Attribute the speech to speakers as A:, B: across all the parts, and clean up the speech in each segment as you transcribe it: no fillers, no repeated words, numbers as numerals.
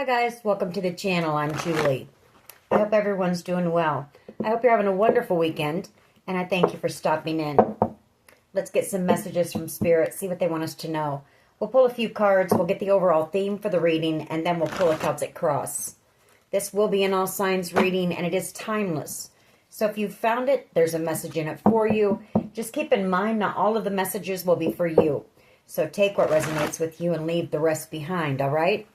A: Hi guys, welcome to the channel. I'm Julie. I hope everyone's doing well. I hope you're having a wonderful weekend, and I thank you for stopping in. Let's get some messages from Spirit, see what they want us to know. We'll pull a few cards, we'll get the overall theme for the reading, and then we'll pull a Celtic cross. This will be an all signs reading, and it is timeless. So if you've found it, there's a message in it for you. Just keep in mind, not all of the messages will be for you. So take what resonates with you and leave the rest behind, all right?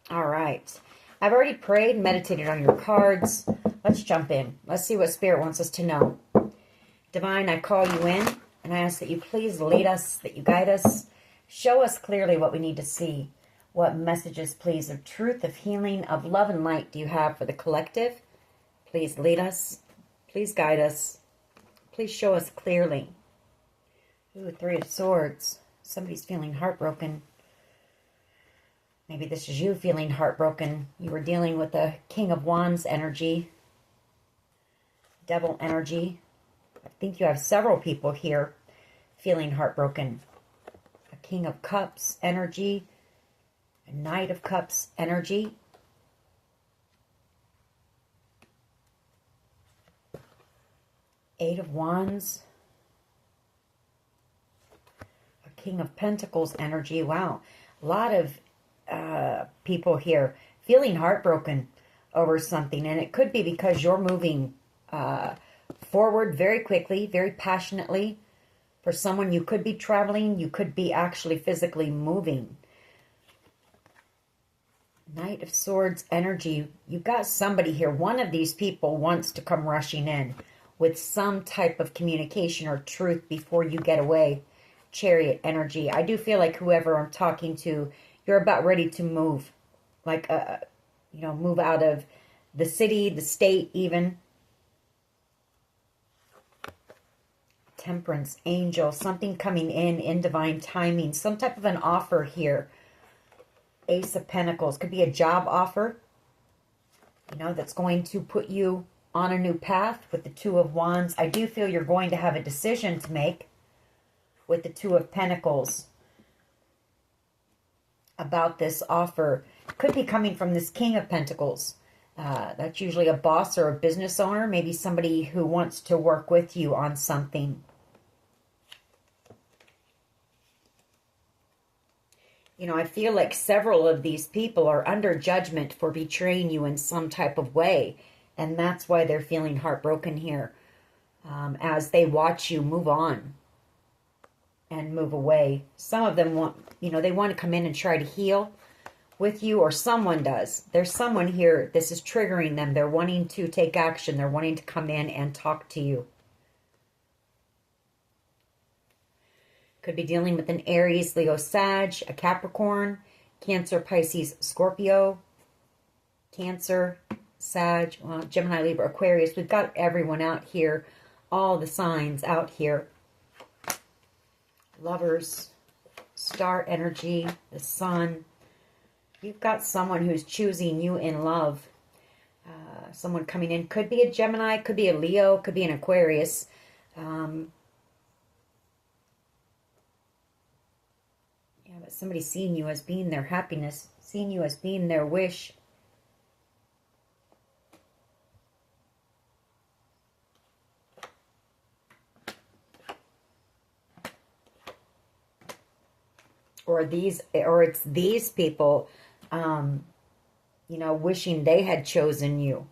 A: All right. I've already prayed, meditated on your cards. Let's jump in. Let's see what Spirit wants us to know. Divine, I call you in, and I ask that you please lead us, that you guide us. Show us clearly what we need to see. What messages, please, of truth, of healing, of love and light do you have for the collective? Please lead us. Please guide us. Please show us clearly. Ooh, Three of Swords. Somebody's feeling heartbroken. Maybe this is you feeling heartbroken. You were dealing with a King of Wands energy. Devil energy. I think you have several people here feeling heartbroken. A King of Cups energy. A Knight of Cups energy. Eight of Wands. A King of Pentacles energy. Wow. A lot of people here feeling heartbroken over something, and it could be because you're moving forward very quickly, very passionately. For someone, you could be traveling, you could be actually physically moving. Knight of Swords energy. You've got somebody here. One of these people wants to come rushing in with some type of communication or truth before you get away. Chariot energy. I do feel like whoever I'm talking to, you're about ready to move, like, move out of the city, the state even. Temperance, angel, something coming in divine timing, some type of an offer here. Ace of Pentacles, could be a job offer, that's going to put you on a new path with the Two of Wands. I do feel you're going to have a decision to make with the Two of Pentacles about this offer. Could be coming from this King of Pentacles. That's usually a boss or a business owner, maybe somebody who wants to work with you on something. I feel like several of these people are under judgment for betraying you in some type of way, and that's why they're feeling heartbroken here, as they watch you move on and move away. Some of them want, they want to come in and try to heal with you, or someone does. There's someone here, this is triggering them. They're wanting to take action. They're wanting to come in and talk to you. Could be dealing with an Aries, Leo, Sag, a Capricorn, Cancer, Pisces, Scorpio, Cancer, Sag, well, Gemini, Libra, Aquarius. We've got everyone out here, all the signs out here. Lovers, star energy, the sun. You've got someone who's choosing you in love. Someone coming in. Could be a Gemini, could be a Leo, could be an Aquarius. But somebody seeing you as being their happiness, seeing you as being their wish. Or it's these people, wishing they had chosen you.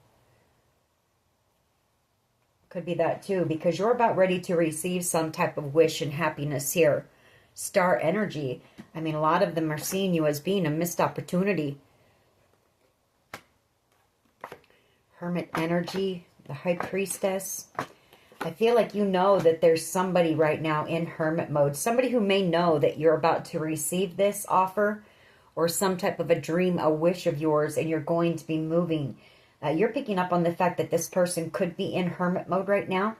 A: Could be that too, because you're about ready to receive some type of wish and happiness here. Star energy. I mean, a lot of them are seeing you as being a missed opportunity. Hermit energy, the High Priestess. I feel like that there's somebody right now in hermit mode. Somebody who may know that you're about to receive this offer or some type of a dream, a wish of yours, and you're going to be moving. You're picking up on the fact that this person could be in hermit mode right now,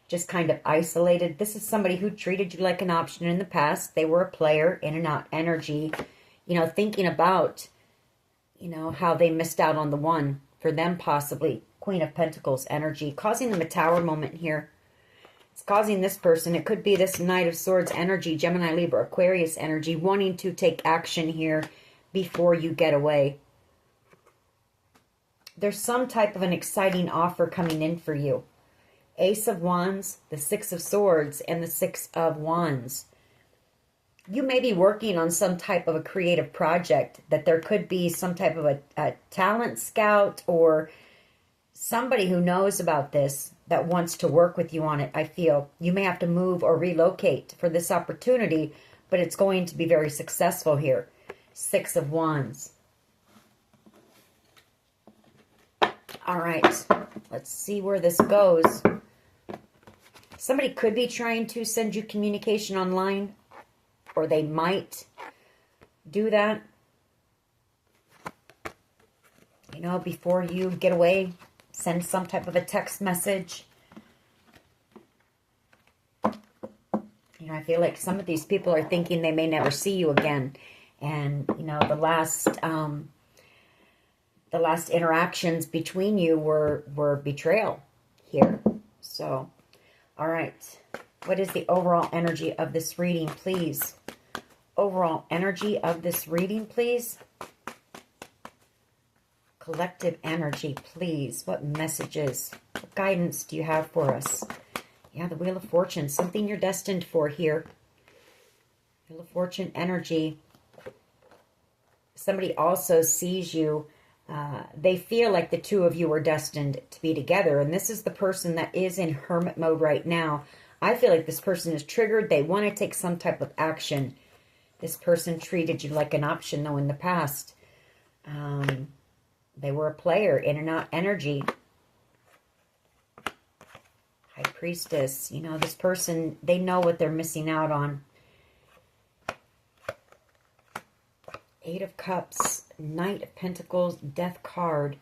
A: just kind of isolated. This is somebody who treated you like an option in the past. They were a player, in and out energy, thinking about, how they missed out on the one for them possibly. Queen of Pentacles energy, causing them a tower moment here. It's causing this person, it could be this Knight of Swords energy, Gemini, Libra, Aquarius energy, wanting to take action here before you get away. there's some type of an exciting offer coming in for you. Ace of Wands, the Six of Swords, and the Six of Wands. You may be working on some type of a creative project, that there could be some type of a talent scout or somebody who knows about this that wants to work with you on it. I feel you may have to move or relocate for this opportunity, but it's going to be very successful here. Six of Wands. All right, let's see where this goes. Somebody could be trying to send you communication online, or they might do that. You know, before you get away, send some type of a text message. You know, I feel like some of these people are thinking they may never see you again. And, you know, the last interactions between you were betrayal here. So, all right. What is the overall energy of this reading, please? Overall energy of this reading, please. Collective energy, please. What messages, what guidance do you have for us? Yeah, the Wheel of Fortune. Something you're destined for here. Wheel of Fortune energy. Somebody also sees you. They feel like the two of you are destined to be together. And this is the person that is in hermit mode right now. I feel like this person is triggered. They want to take some type of action. This person treated you like an option, though, in the past. They were a player, in and out energy. High Priestess. You know, this person, they know what they're missing out on. Eight of Cups, Knight of Pentacles, Death card.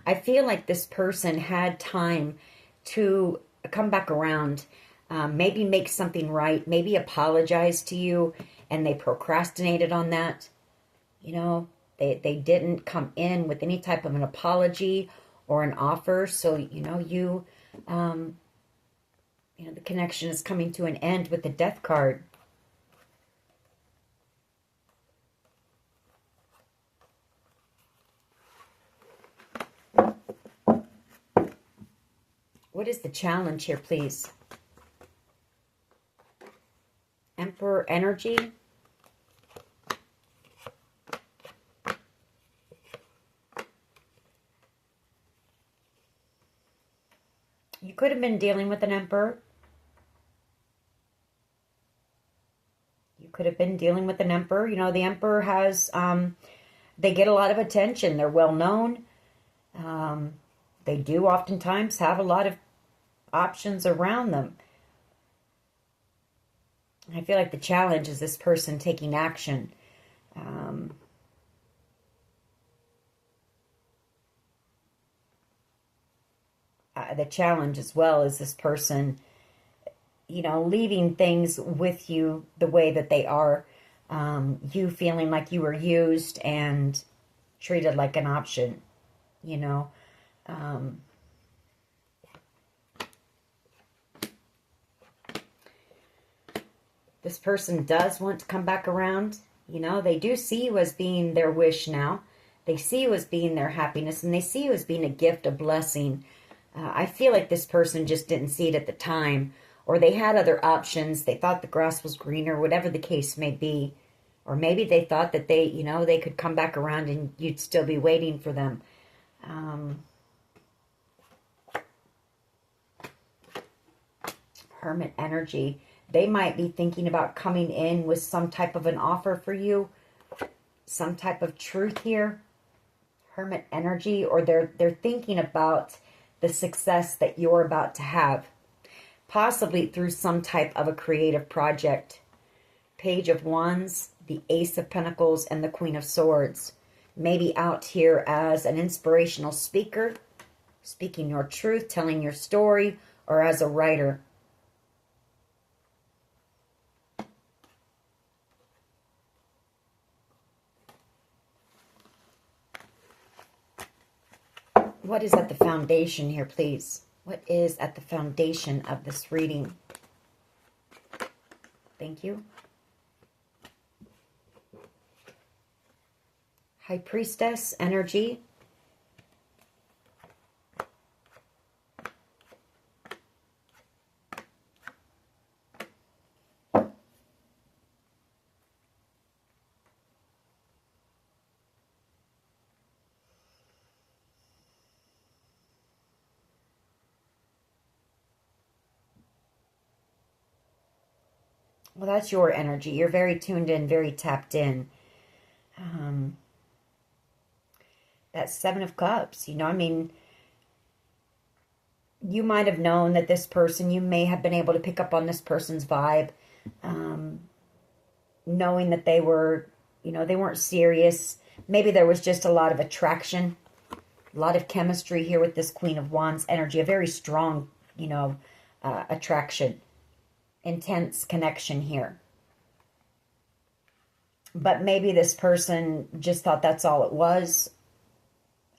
A: I feel like this person had time to come back around. Maybe make something right. Maybe apologize to you. And they procrastinated on that. You know, they didn't come in with any type of an apology or an offer. So, you know, the connection is coming to an end with the Death card. What is the challenge here, please? Emperor energy. You could have been dealing with an emperor. You could have been dealing with an emperor. You know, the emperor has, they get a lot of attention. They're well known. They do oftentimes have a lot of options around them. I feel like the challenge is this person taking action. The challenge as well is this person, you know, leaving things with you the way that they are. You feeling like you were used and treated like an option, you know. This person does want to come back around. You know, they do see you as being their wish now. They see you as being their happiness, and they see you as being a gift, a blessing. I feel like this person just didn't see it at the time, or they had other options. They thought the grass was greener, whatever the case may be. Or maybe they thought that they, you know, they could come back around and you'd still be waiting for them. Hermit energy. They might be thinking about coming in with some type of an offer for you. Some type of truth here. Hermit energy. Or they're thinking about the success that you're about to have. Possibly through some type of a creative project. Page of Wands, the Ace of Pentacles, and the Queen of Swords. Maybe out here as an inspirational speaker. Speaking your truth, telling your story, or as a writer. What is at the foundation here, please? What is at the foundation of this reading? Thank you. High Priestess energy. Well, that's your energy. You're very tuned in, very tapped in. That Seven of Cups, you know, I mean, you might have known that this person, you may have been able to pick up on this person's vibe, knowing that they were, you know, they weren't serious. Maybe there was just a lot of attraction, a lot of chemistry here with this Queen of Wands energy, a very strong, you know, attraction, intense connection here. But maybe this person just thought that's all it was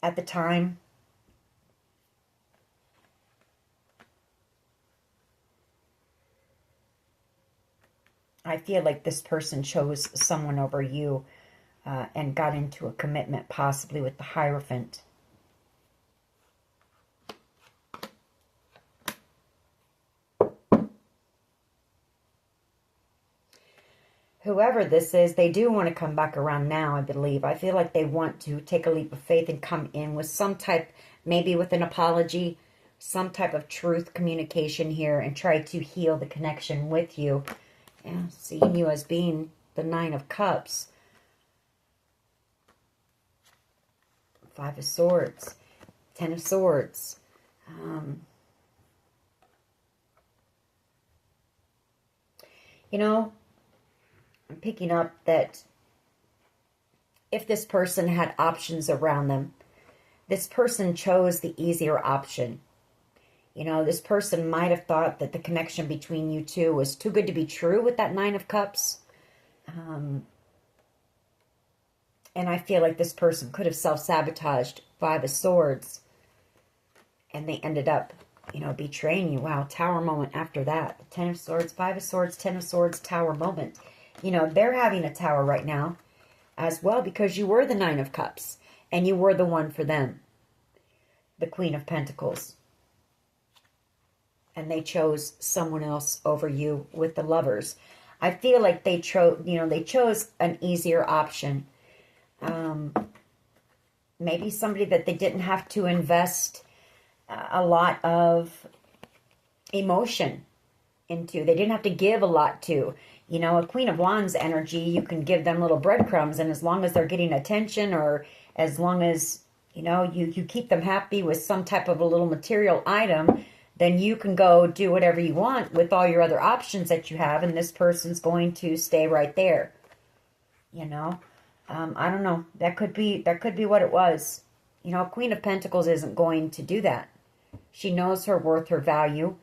A: at the time. I feel like this person chose someone over you and got into a commitment, possibly with the Hierophant. Whoever this is, they do want to come back around now, I believe. I feel like they want to take a leap of faith and come in with some type, maybe with an apology, some type of truth communication here and try to heal the connection with you. Yeah, seeing you as being the Nine of Cups. Five of Swords. Ten of Swords. You know, I'm picking up that if this person had options around them, this person chose the easier option. You know, this person might have thought that the connection between you two was too good to be true with that Nine of Cups. And I feel like this person could have self-sabotaged. Five of Swords. And they ended up, you know, betraying you. Wow, Tower moment after that. Ten of Swords, Five of Swords, Ten of Swords, Tower moment. You know, they're having a tower right now as well because you were the Nine of Cups. And you were the one for them. The Queen of Pentacles. And they chose someone else over you with the Lovers. I feel like they chose an easier option. Maybe somebody that they didn't have to invest a lot of emotion into. They didn't have to give a lot to. You know, a Queen of Wands energy, you can give them little breadcrumbs, and as long as they're getting attention, or as long as, you know, you keep them happy with some type of a little material item, then you can go do whatever you want with all your other options that you have, and this person's going to stay right there. You know, I don't know. That could be what it was. You know, a Queen of Pentacles isn't going to do that. She knows her worth, her value.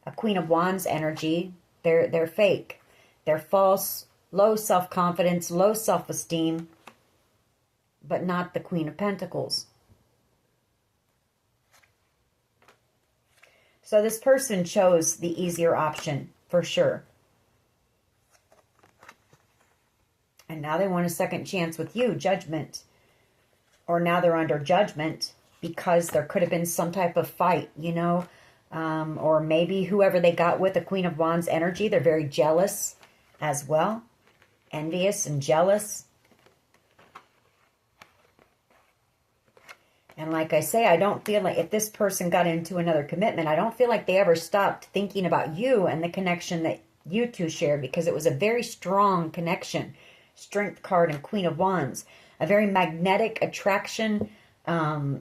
A: A Queen of Wands energy, they're fake. They're false, low self-confidence, low self-esteem, but not the Queen of Pentacles. So this person chose the easier option, for sure. And now they want a second chance with you, Judgment. Or now they're under judgment because there could have been some type of fight, you know. Or maybe whoever they got with, the Queen of Wands energy, they're very jealous as well. Envious and jealous. And like I say, I don't feel like if this person got into another commitment, I don't feel like they ever stopped thinking about you and the connection that you two shared, because it was a very strong connection. Strength card and Queen of Wands. A very magnetic attraction, a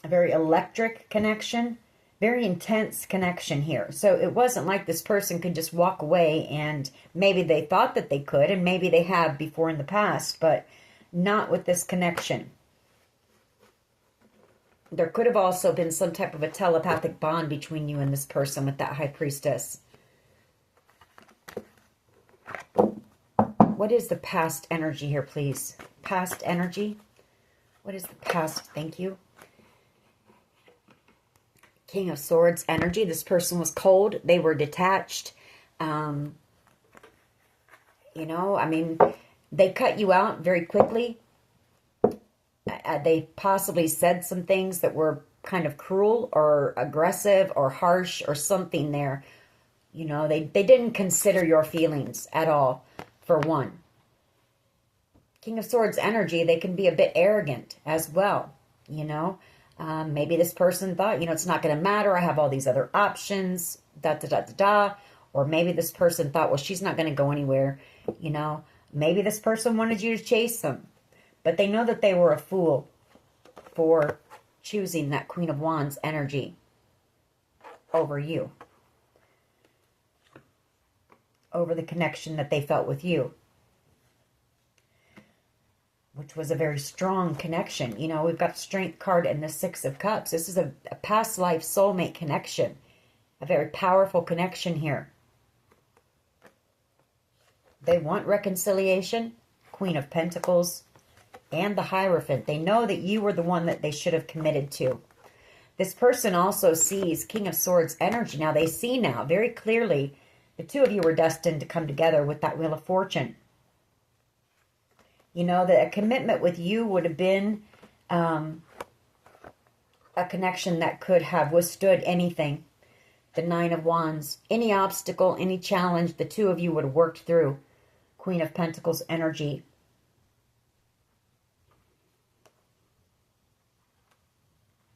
A: very electric connection, very intense connection here. So it wasn't like this person could just walk away, and maybe they thought that they could, and maybe they have before in the past, but not with this connection. There could have also been some type of a telepathic bond between you and this person with that High Priestess. What is the past energy here, please? Past energy? What is the past? Thank you. King of Swords energy. This person was cold. They were detached. You know, I mean, they cut you out very quickly. They possibly said some things that were kind of cruel or aggressive or harsh or something there. You know, they didn't consider your feelings at all, for one. King of Swords energy, they can be a bit arrogant as well, you know. Maybe this person thought, you know, it's not going to matter. I have all these other options, da-da-da-da-da. Or maybe this person thought, well, she's not going to go anywhere. You know, maybe this person wanted you to chase them. But they know that they were a fool for choosing that Queen of Wands energy over you. Over the connection that they felt with you. Which was a very strong connection. You know, we've got the Strength card and the Six of Cups. This is a past life soulmate connection. A very powerful connection here. They want reconciliation. Queen of Pentacles and the Hierophant. They know that you were the one that they should have committed to. This person also sees King of Swords energy. Now they see now very clearly the two of you were destined to come together with that Wheel of Fortune. You know, that a commitment with you would have been a connection that could have withstood anything. The Nine of Wands. Any obstacle, any challenge, the two of you would have worked through. Queen of Pentacles energy.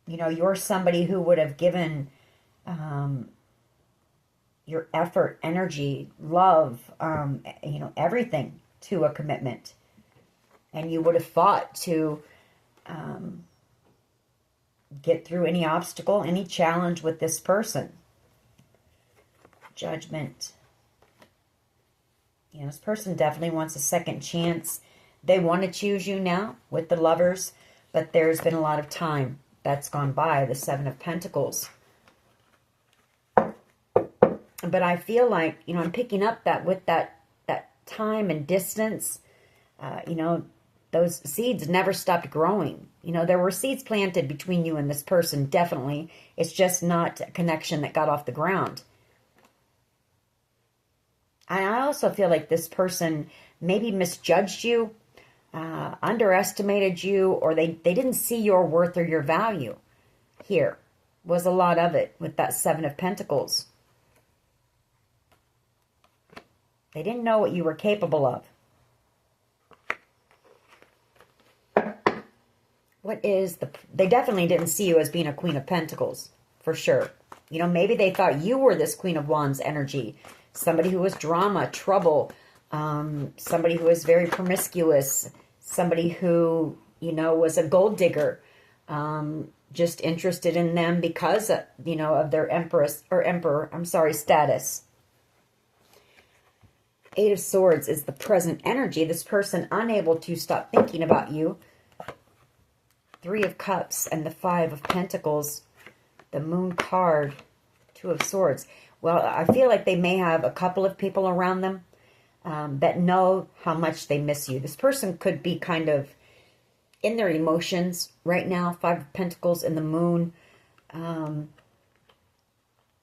A: You know, you're somebody who would have given your effort, energy, love, you know, everything to a commitment. And you would have fought to get through any obstacle, any challenge with this person. Judgment. You know, this person definitely wants a second chance. They want to choose you now with the Lovers, but there's been a lot of time that's gone by. The Seven of Pentacles. But I feel like, you know, I'm picking up that with that time and distance, you know, those seeds never stopped growing. You know, there were seeds planted between you and this person, definitely. It's just not a connection that got off the ground. I also feel like this person maybe misjudged you, underestimated you, or they didn't see your worth or your value. Here was a lot of it with that Seven of Pentacles. They didn't know what you were capable of. They definitely didn't see you as being a Queen of Pentacles, for sure. You know, maybe they thought you were this Queen of Wands energy. Somebody who was drama, trouble, somebody who was very promiscuous, somebody who, you know, was a gold digger, just interested in them because, you know, of their emperor status. Eight of Swords is the present energy. This person unable to stop thinking about you. Three of Cups and the Five of Pentacles. The Moon card. Two of Swords. Well, I feel like they may have a couple of people around them that know how much they miss you. This person could be kind of in their emotions right now. Five of Pentacles and the Moon. You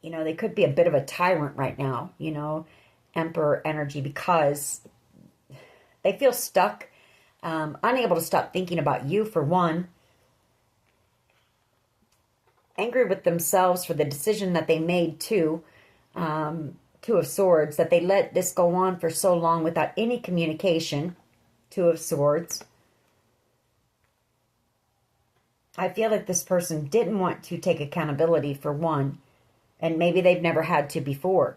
A: know, they could be a bit of a tyrant right now, you know. Emperor energy, because they feel stuck, unable to stop thinking about you, for one. Angry with themselves for the decision that they made, too. Two of Swords, that they let this go on for so long without any communication. Two of Swords. I feel like this person didn't want to take accountability, for one, and maybe they've never had to before.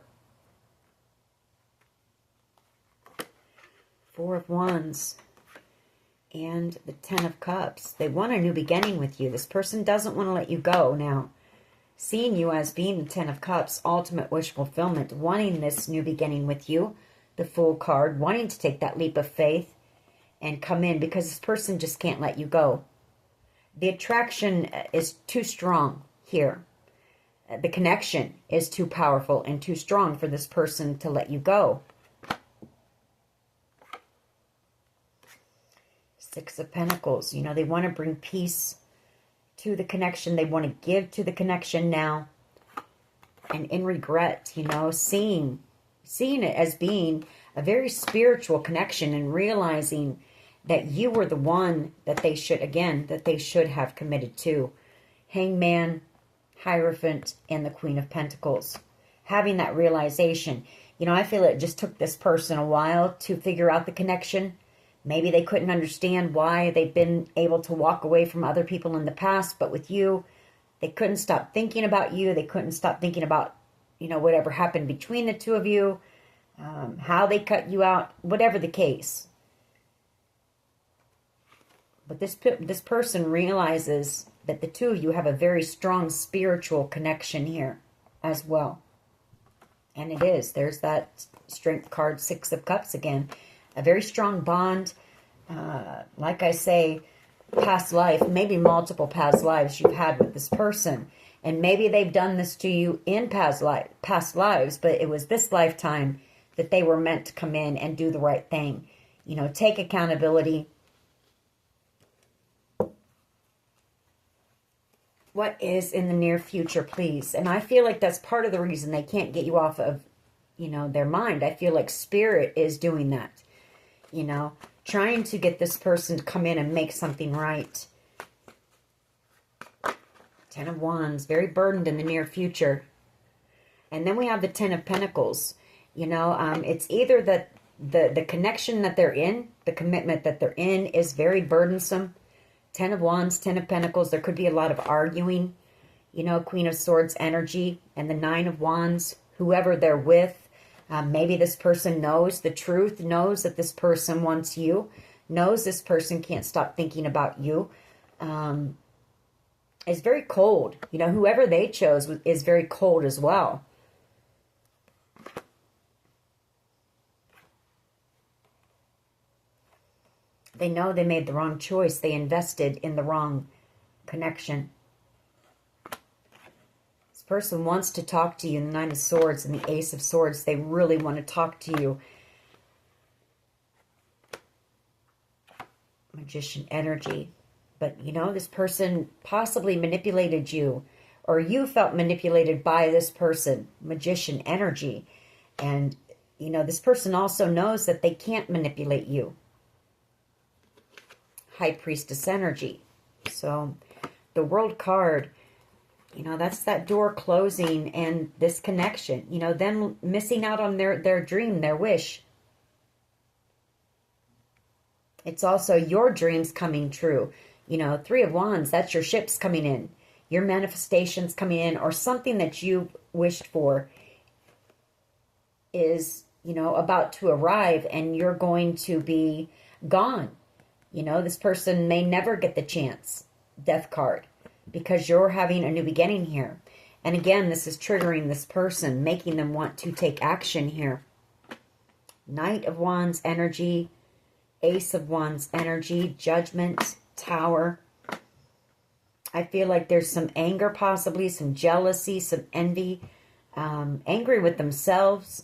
A: Four of Wands and the Ten of Cups. They want a new beginning with you. This person doesn't want to let you go now. Seeing you as being the Ten of Cups, ultimate wish fulfillment, wanting this new beginning with you. The Fool card, wanting to take that leap of faith and come in, because this person just can't let you go. The attraction is too strong here. The connection is too powerful and too strong for this person to let you go. Six of Pentacles. You know, they want to bring peace to the connection. They want to give to the connection now. And in regret, you know, seeing it as being a very spiritual connection and realizing that you were the one that they should have committed to. Hangman, Hierophant, and the Queen of Pentacles. Having that realization. You know, I feel it just took this person a while to figure out the connection. Maybe they couldn't understand why they've been able to walk away from other people in the past, but with you, they couldn't stop thinking about you. They couldn't stop thinking about whatever happened between the two of you, how they cut you out, whatever the case. But this person realizes that the two of you have a very strong spiritual connection here as well. And it is. There's that Strength card, Six of Cups again. A very strong bond. Like I say, past life, maybe multiple past lives you've had with this person. And maybe they've done this to you in past lives, but it was this lifetime that they were meant to come in and do the right thing. Take accountability. What is in the near future, please? And I feel like that's part of the reason they can't get you off of, their mind. I feel like Spirit is doing that. Trying to get this person to come in and make something right. Ten of Wands, very burdened in the near future. And then we have the Ten of Pentacles. It's either that the connection that they're in, the commitment that they're in is very burdensome. Ten of Wands, Ten of Pentacles, there could be a lot of arguing. Queen of Swords energy and the Nine of Wands, whoever they're with. Maybe this person knows the truth, knows that this person wants you, knows this person can't stop thinking about you. Is very cold. Whoever they chose is very cold as well. They know they made the wrong choice. They invested in the wrong connection. This person wants to talk to you. The Nine of Swords and the Ace of Swords. They really want to talk to you. Magician energy. But, this person possibly manipulated you. Or you felt manipulated by this person. Magician energy. And, this person also knows that they can't manipulate you. High Priestess energy. So, the World card, that's that door closing and this connection. Them missing out on their dream, their wish. It's also your dreams coming true. Three of Wands, that's your ships coming in. Your manifestations coming in, or something that you wished for is, about to arrive, and you're going to be gone. This person may never get the chance. Death card. Because you're having a new beginning here. And again, this is triggering this person, making them want to take action here. Knight of Wands energy. Ace of Wands energy. Judgment. Tower. I feel like there's some anger possibly, some jealousy, some envy, angry with themselves.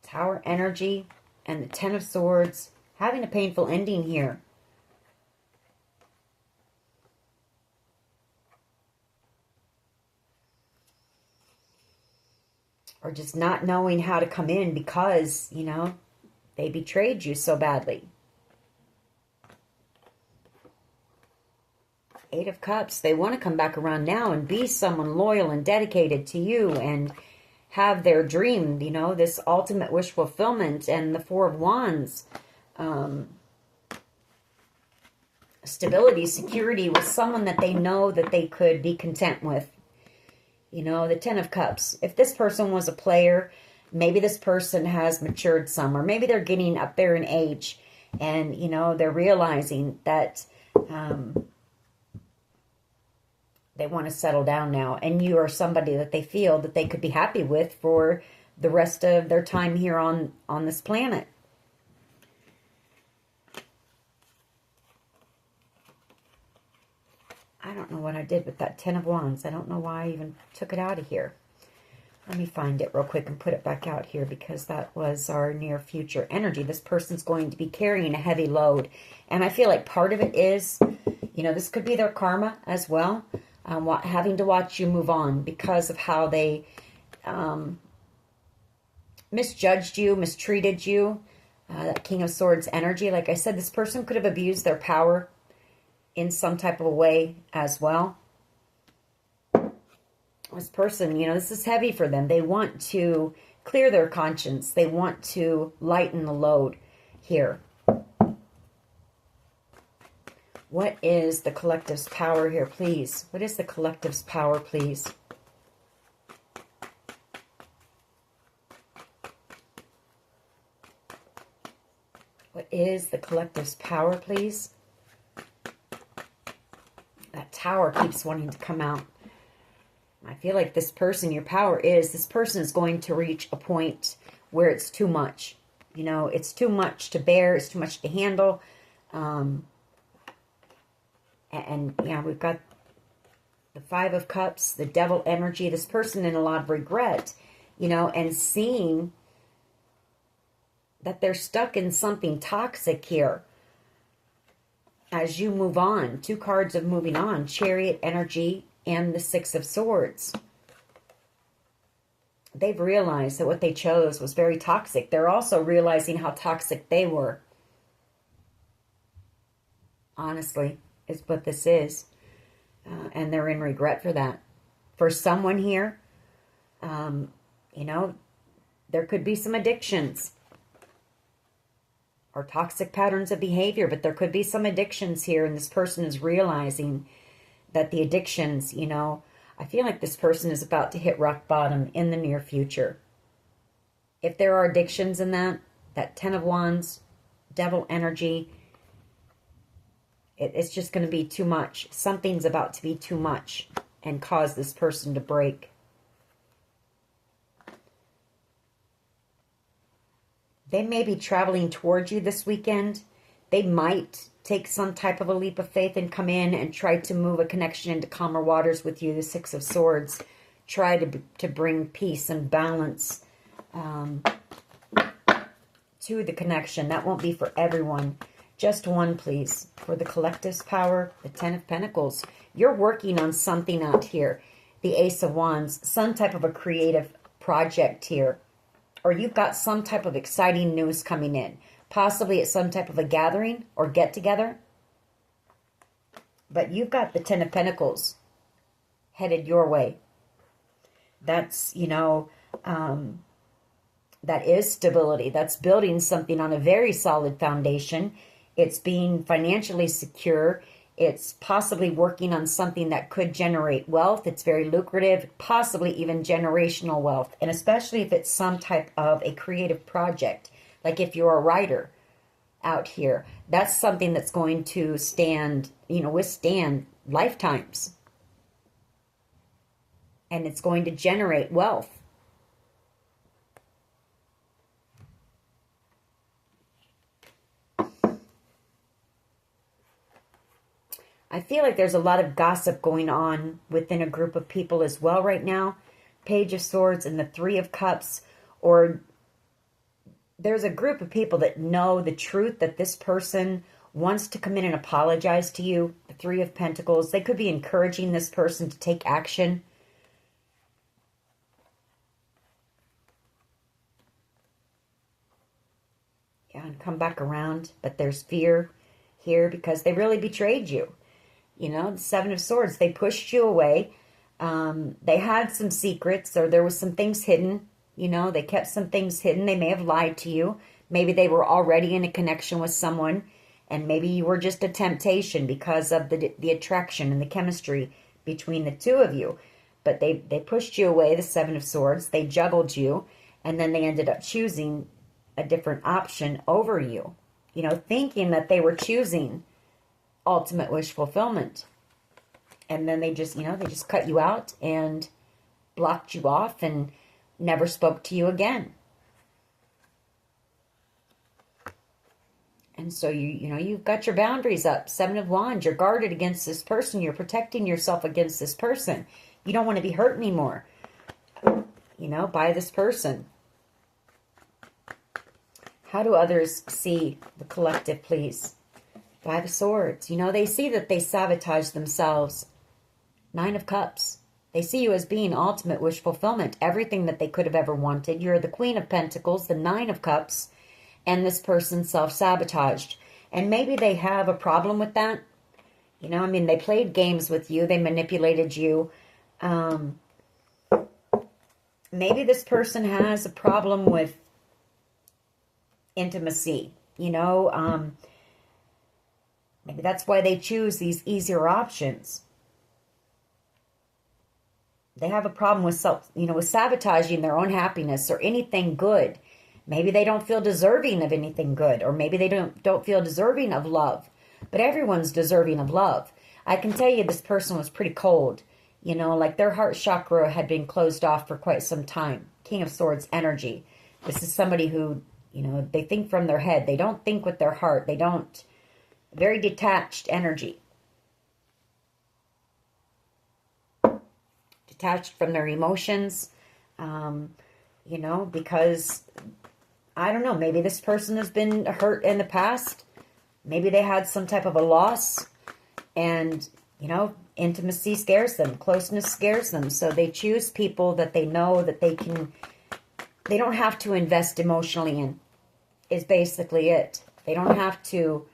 A: Tower energy and the Ten of Swords, having a painful ending here. Or just not knowing how to come in because, they betrayed you so badly. Eight of Cups, they want to come back around now and be someone loyal and dedicated to you and have their dream, this ultimate wish fulfillment. And the Four of Wands, stability, security with someone that they know that they could be content with. The Ten of Cups. If this person was a player, maybe this person has matured some, or maybe they're getting up there in age and, they're realizing that they want to settle down now, and you are somebody that they feel that they could be happy with for the rest of their time here on this planet. I don't know what I did with that Ten of Wands. I don't know why I even took it out of here. Let me find it real quick and put it back out here, because that was our near future energy. This person's going to be carrying a heavy load. And I feel like part of it is, this could be their karma as well. Having to watch you move on because of how they misjudged you, mistreated you. That King of Swords energy. Like I said, this person could have abused their power in some type of a way as well. This person, this is heavy for them. They want to clear their conscience. They want to lighten the load here. What is the collective's power here, please? What is the collective's power, please? What is the collective's power, please? That Tower keeps wanting to come out. I feel like this person, your power is, this person is going to reach a point where it's too much. You know, it's too much to bear. It's too much to handle. And yeah, we've got the Five of Cups, the Devil energy. This person in a lot of regret, you know, and seeing that they're stuck in something toxic here. As you move on, 2 cards of moving on, Chariot energy and the Six of Swords. They've realized that what they chose was very toxic. They're also realizing how toxic they were. Honestly, is what this is. And they're in regret for that. For someone here, you know, there could be some addictions or toxic patterns of behavior, but there could be some addictions here, and this person is realizing that the addictions, you know, I feel like this person is about to hit rock bottom in the near future. If there are addictions in that Ten of Wands, Devil energy, it's just going to be too much. Something's about to be too much and cause this person to break. They may be traveling towards you this weekend. They might take some type of a leap of faith and come in and try to move a connection into calmer waters with you, the Six of Swords. Try to bring peace and balance to the connection. That won't be for everyone. Just one, please. For the collective's power, the Ten of Pentacles. You're working on something out here. The Ace of Wands, some type of a creative project here. Or you've got some type of exciting news coming in. Possibly it's some type of a gathering or get-together. But you've got the Ten of Pentacles headed your way. That's, you know, that is stability. That's building something on a very solid foundation. It's being financially secure. It's possibly working on something that could generate wealth. It's very lucrative, possibly even generational wealth. And especially if it's some type of a creative project. Like if you're a writer out here, that's something that's going to stand, you know, withstand lifetimes. And it's going to generate wealth. I feel like there's a lot of gossip going on within a group of people as well right now. Page of Swords and the Three of Cups. Or there's a group of people that know the truth that this person wants to come in and apologize to you. The Three of Pentacles. They could be encouraging this person to take action. Yeah, and come back around. But there's fear here because they really betrayed you. You know, the Seven of Swords, they pushed you away. They had some secrets, or there was some things hidden. You know, they kept some things hidden. They may have lied to you. Maybe they were already in a connection with someone, and maybe you were just a temptation because of the attraction and the chemistry between the two of you. But they pushed you away, the Seven of Swords. They juggled you, and then they ended up choosing a different option over you. You know, thinking that they were choosing ultimate wish fulfillment. And then they just, you know, they just cut you out and blocked you off and never spoke to you again. And so you know, you've got your boundaries up. Seven of Wands, you're guarded against this person. You're protecting yourself against this person. You don't want to be hurt anymore, you know, by this person. How do others see the collective, please? Five of Swords. You know, they see that they sabotage themselves. Nine of Cups. They see you as being ultimate wish fulfillment. Everything that they could have ever wanted. You're the Queen of Pentacles, the Nine of Cups, and this person self-sabotaged. And maybe they have a problem with that. You know, I mean, they played games with you. They manipulated you. Maybe this person has a problem with intimacy. You know, maybe that's why they choose these easier options. They have a problem with with sabotaging their own happiness or anything good Maybe they don't feel deserving of anything good, or maybe they don't feel deserving of love. But everyone's deserving of love. I can tell you this person was pretty cold. You know, like their heart chakra had been closed off for quite some time. King of Swords energy. This is somebody who, you know, they think from their head. They don't think with their heart. They don't. Very detached energy. Detached from their emotions. You know, because, I don't know, maybe this person has been hurt in the past. Maybe they had some type of a loss. And, you know, intimacy scares them. Closeness scares them. So they choose people that they know that they don't have to invest emotionally in, is basically it. They don't have to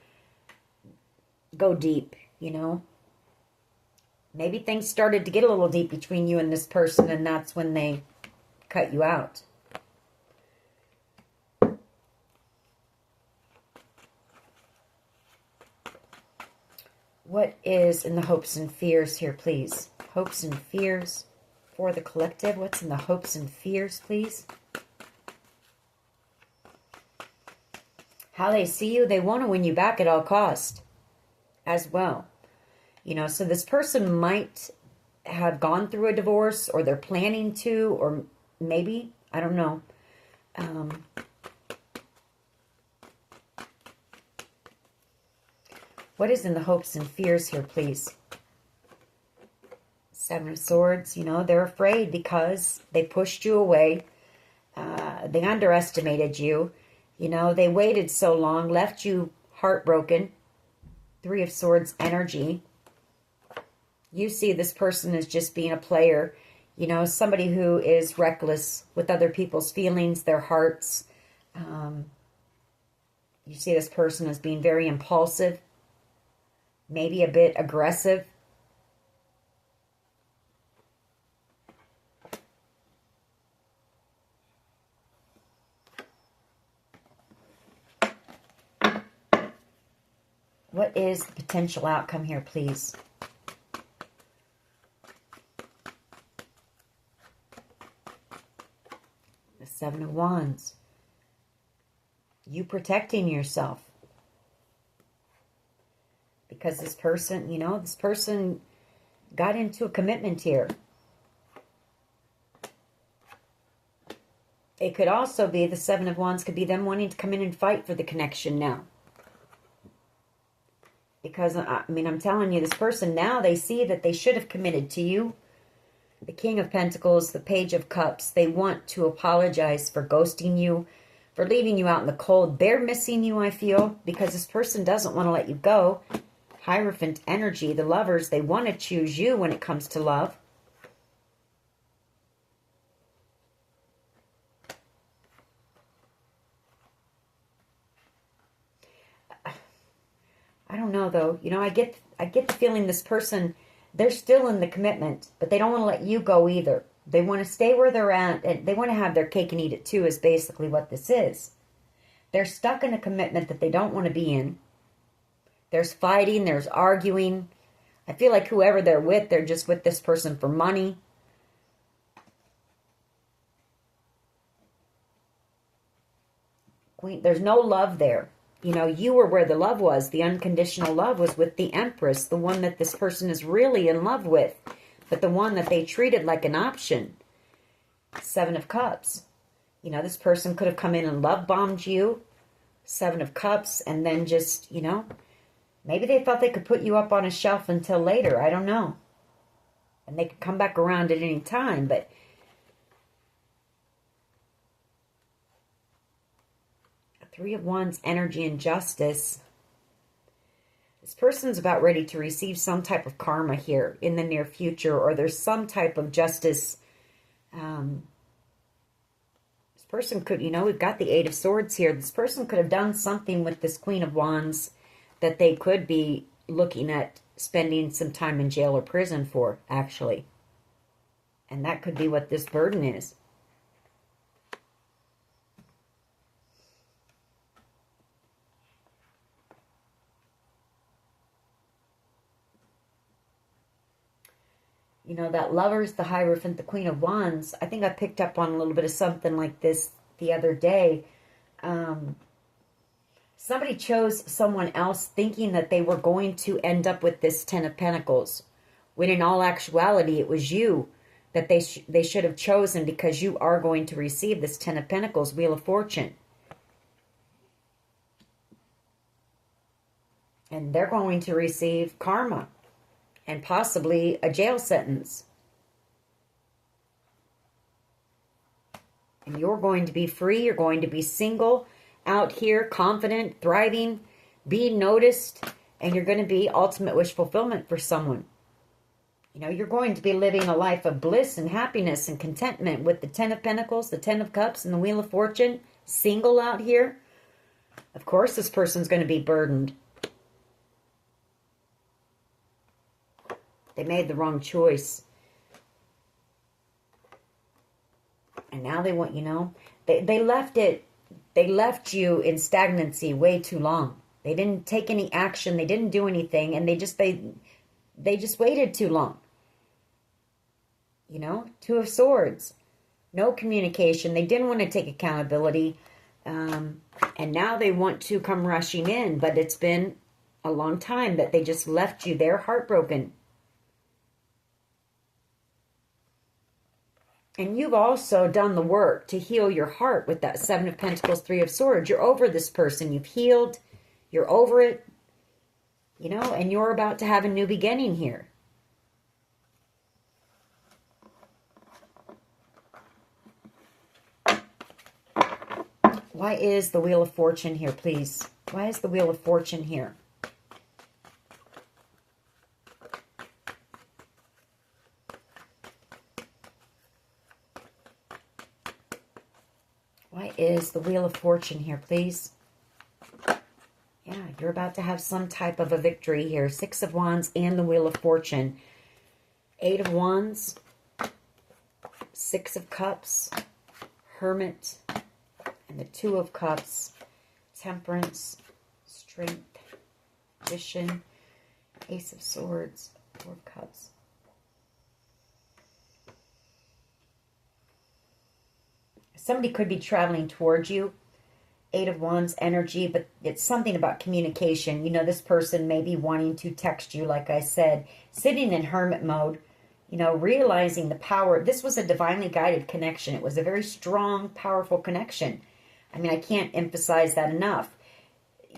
A: go deep, you know. Maybe things started to get a little deep between you and this person, and that's when they cut you out. What is in the hopes and fears here, please? Hopes and fears for the collective. What's in the hopes and fears, please? How they see you, they want to win you back at all cost as well. You know, so this person might have gone through a divorce, or they're planning to, or maybe, I don't know. What is in the hopes and fears here, please? Seven of Swords, you know, they're afraid because they pushed you away. They underestimated you. You know, they waited so long, left you heartbroken. Three of Swords energy. You see this person as just being a player. You know, somebody who is reckless with other people's feelings, their hearts. You see this person as being very impulsive. Maybe a bit aggressive. What is the potential outcome here, please? The Seven of Wands. You protecting yourself. Because this person, you know, this person got into a commitment here. It could also be, the Seven of Wands could be them wanting to come in and fight for the connection now. Because, I mean, I'm telling you, this person now, they see that they should have committed to you. The King of Pentacles, the Page of Cups, they want to apologize for ghosting you, for leaving you out in the cold. They're missing you, I feel, because this person doesn't want to let you go. Hierophant energy, the lovers, they want to choose you when it comes to love. I don't know, though. You know, I get the feeling this person, they're still in the commitment, but they don't want to let you go either. They want to stay where they're at, and they want to have their cake and eat it too, is basically what this is. They're stuck in a commitment that they don't want to be in. There's fighting, there's arguing. I feel like whoever they're with, they're just with this person for money. Queen, there's no love there. You know, you were where the love was. The unconditional love was with the Empress, the one that this person is really in love with, but the one that they treated like an option. Seven of Cups. You know, this person could have come in and love bombed you. Seven of Cups, and then just, you know, maybe they thought they could put you up on a shelf until later. I don't know. And they could come back around at any time, but Three of Wands, energy and justice. This person's about ready to receive some type of karma here in the near future, or there's some type of justice. This person could, you know, we've got the Eight of Swords here. This person could have done something with this Queen of Wands that they could be looking at spending some time in jail or prison for, actually. And that could be what this burden is. You know, that Lovers, the Hierophant, the Queen of Wands, I think I picked up on a little bit of something like this the other day. Somebody chose someone else thinking that they were going to end up with this Ten of Pentacles, when in all actuality it was you that they should have chosen, because you are going to receive this Ten of Pentacles, Wheel of Fortune. And they're going to receive karma and possibly a jail sentence. And you're going to be free. You're going to be single, out here, confident, thriving, being noticed, and you're going to be ultimate wish fulfillment for someone. You know, you're going to be living a life of bliss and happiness and contentment with the Ten of Pentacles, the Ten of Cups, and the Wheel of Fortune. Single out here. Of course, this person's going to be burdened. They made the wrong choice. And now they want, you know, they left you in stagnancy way too long. They didn't take any action. They didn't do anything. And they just waited too long. You know, Two of Swords. No communication. They didn't want to take accountability. And now they want to come rushing in. But it's been a long time that they just left you there heartbroken. And you've also done the work to heal your heart with that Seven of Pentacles, Three of Swords. You're over this person. You've healed. You're over it. You know, and you're about to have a new beginning here. Why is the Wheel of Fortune here, please? Why is the Wheel of Fortune here? Why is the Wheel of Fortune here, please? Yeah, you're about to have some type of a victory here. Six of Wands and the Wheel of Fortune. Eight of Wands. Six of Cups. Hermit. And the Two of Cups. Temperance. Strength. Magician. Ace of Swords. Four of Cups. Somebody could be traveling towards you. Eight of Wands energy, but it's something about communication. You know, this person may be wanting to text you, like I said, sitting in hermit mode, you know, realizing the power. This was a divinely guided connection. It was a very strong, powerful connection. I mean, I can't emphasize that enough.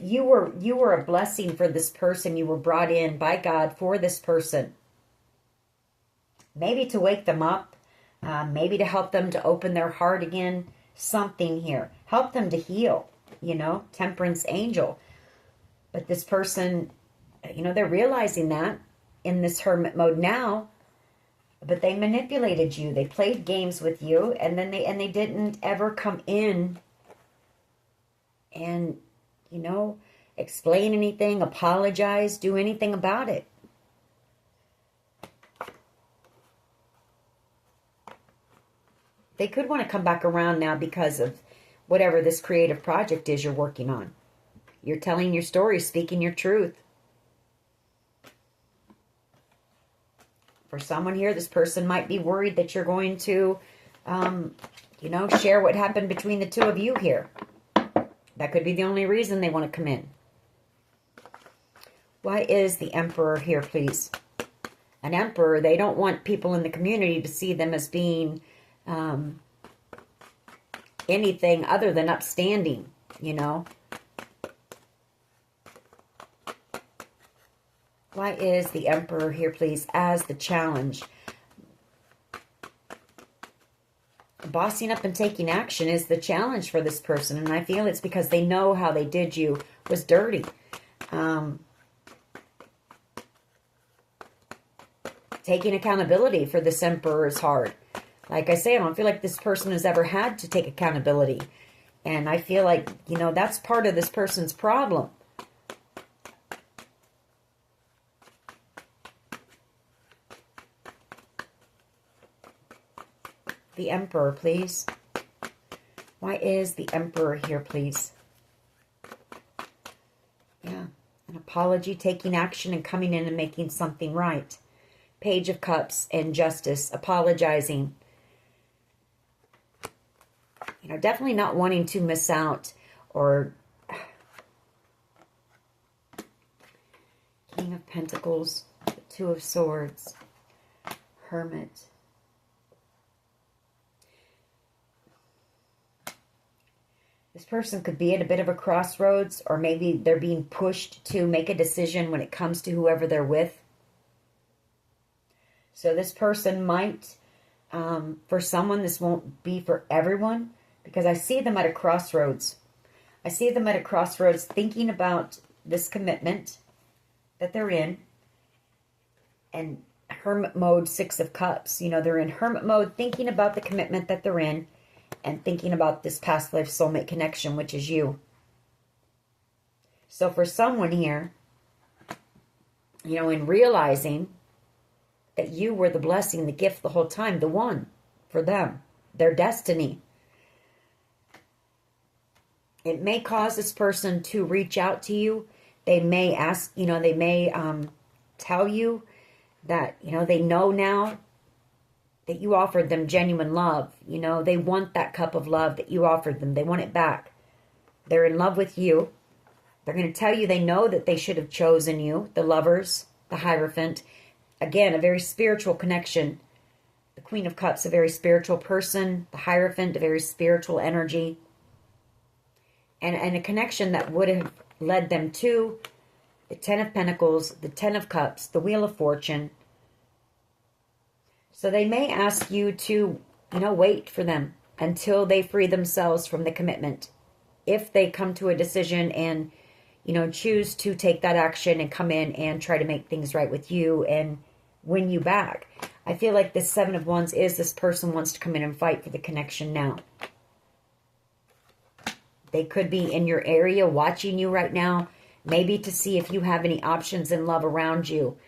A: You were a blessing for this person. You were brought in by God for this person. Maybe to wake them up. Maybe to help them to open their heart again. Something here. Help them to heal. You know, Temperance angel. But this person, you know, they're realizing that in this hermit mode now. But they manipulated you. They played games with you. And then they didn't ever come in and, you know, explain anything, apologize, do anything about it. They could want to come back around now because of whatever this creative project is you're working on. You're telling your story, speaking your truth. For someone here, this person might be worried that you're going to, you know, share what happened between the two of you here. That could be the only reason they want to come in. Why is the Emperor here, please? An Emperor, they don't want people in the community to see them as being anything other than upstanding, you know. Why is the Emperor here, please, as the challenge? Bossing up and taking action is the challenge for this person, and I feel it's because they know how they did you was dirty. Taking accountability for this Emperor is hard. Like I say, I don't feel like this person has ever had to take accountability. And I feel like, you know, that's part of this person's problem. The Emperor, please. Why is the Emperor here, please? Yeah, an apology, taking action, and coming in and making something right. Page of Cups and Justice, apologizing. You know, definitely not wanting to miss out or King of Pentacles, the Two of Swords, Hermit. This person could be at a bit of a crossroads, or maybe they're being pushed to make a decision when it comes to whoever they're with. So this person might, for someone, this won't be for everyone, because I see them at a crossroads. I see them at a crossroads thinking about this commitment that they're in. And hermit mode, Six of Cups. You know, they're in hermit mode thinking about the commitment that they're in and thinking about this past life soulmate connection, which is you. So for someone here, you know, in realizing that you were the blessing, the gift the whole time, the one for them, their destiny, it may cause this person to reach out to you. They may ask, you know, they may tell you that, you know, they know now that you offered them genuine love. You know, they want that cup of love that you offered them. They want it back. They're in love with you. They're going to tell you they know that they should have chosen you, the Lovers, the Hierophant. Again, a very spiritual connection. The Queen of Cups, a very spiritual person. The Hierophant, a very spiritual energy. And a connection that would have led them to the Ten of Pentacles, the Ten of Cups, the Wheel of Fortune. So they may ask you to, you know, wait for them until they free themselves from the commitment. If they come to a decision and, you know, choose to take that action and come in and try to make things right with you and win you back. I feel like this Seven of Wands is this person wants to come in and fight for the connection now. They could be in your area watching you right now, maybe to see if you have any options in love around you.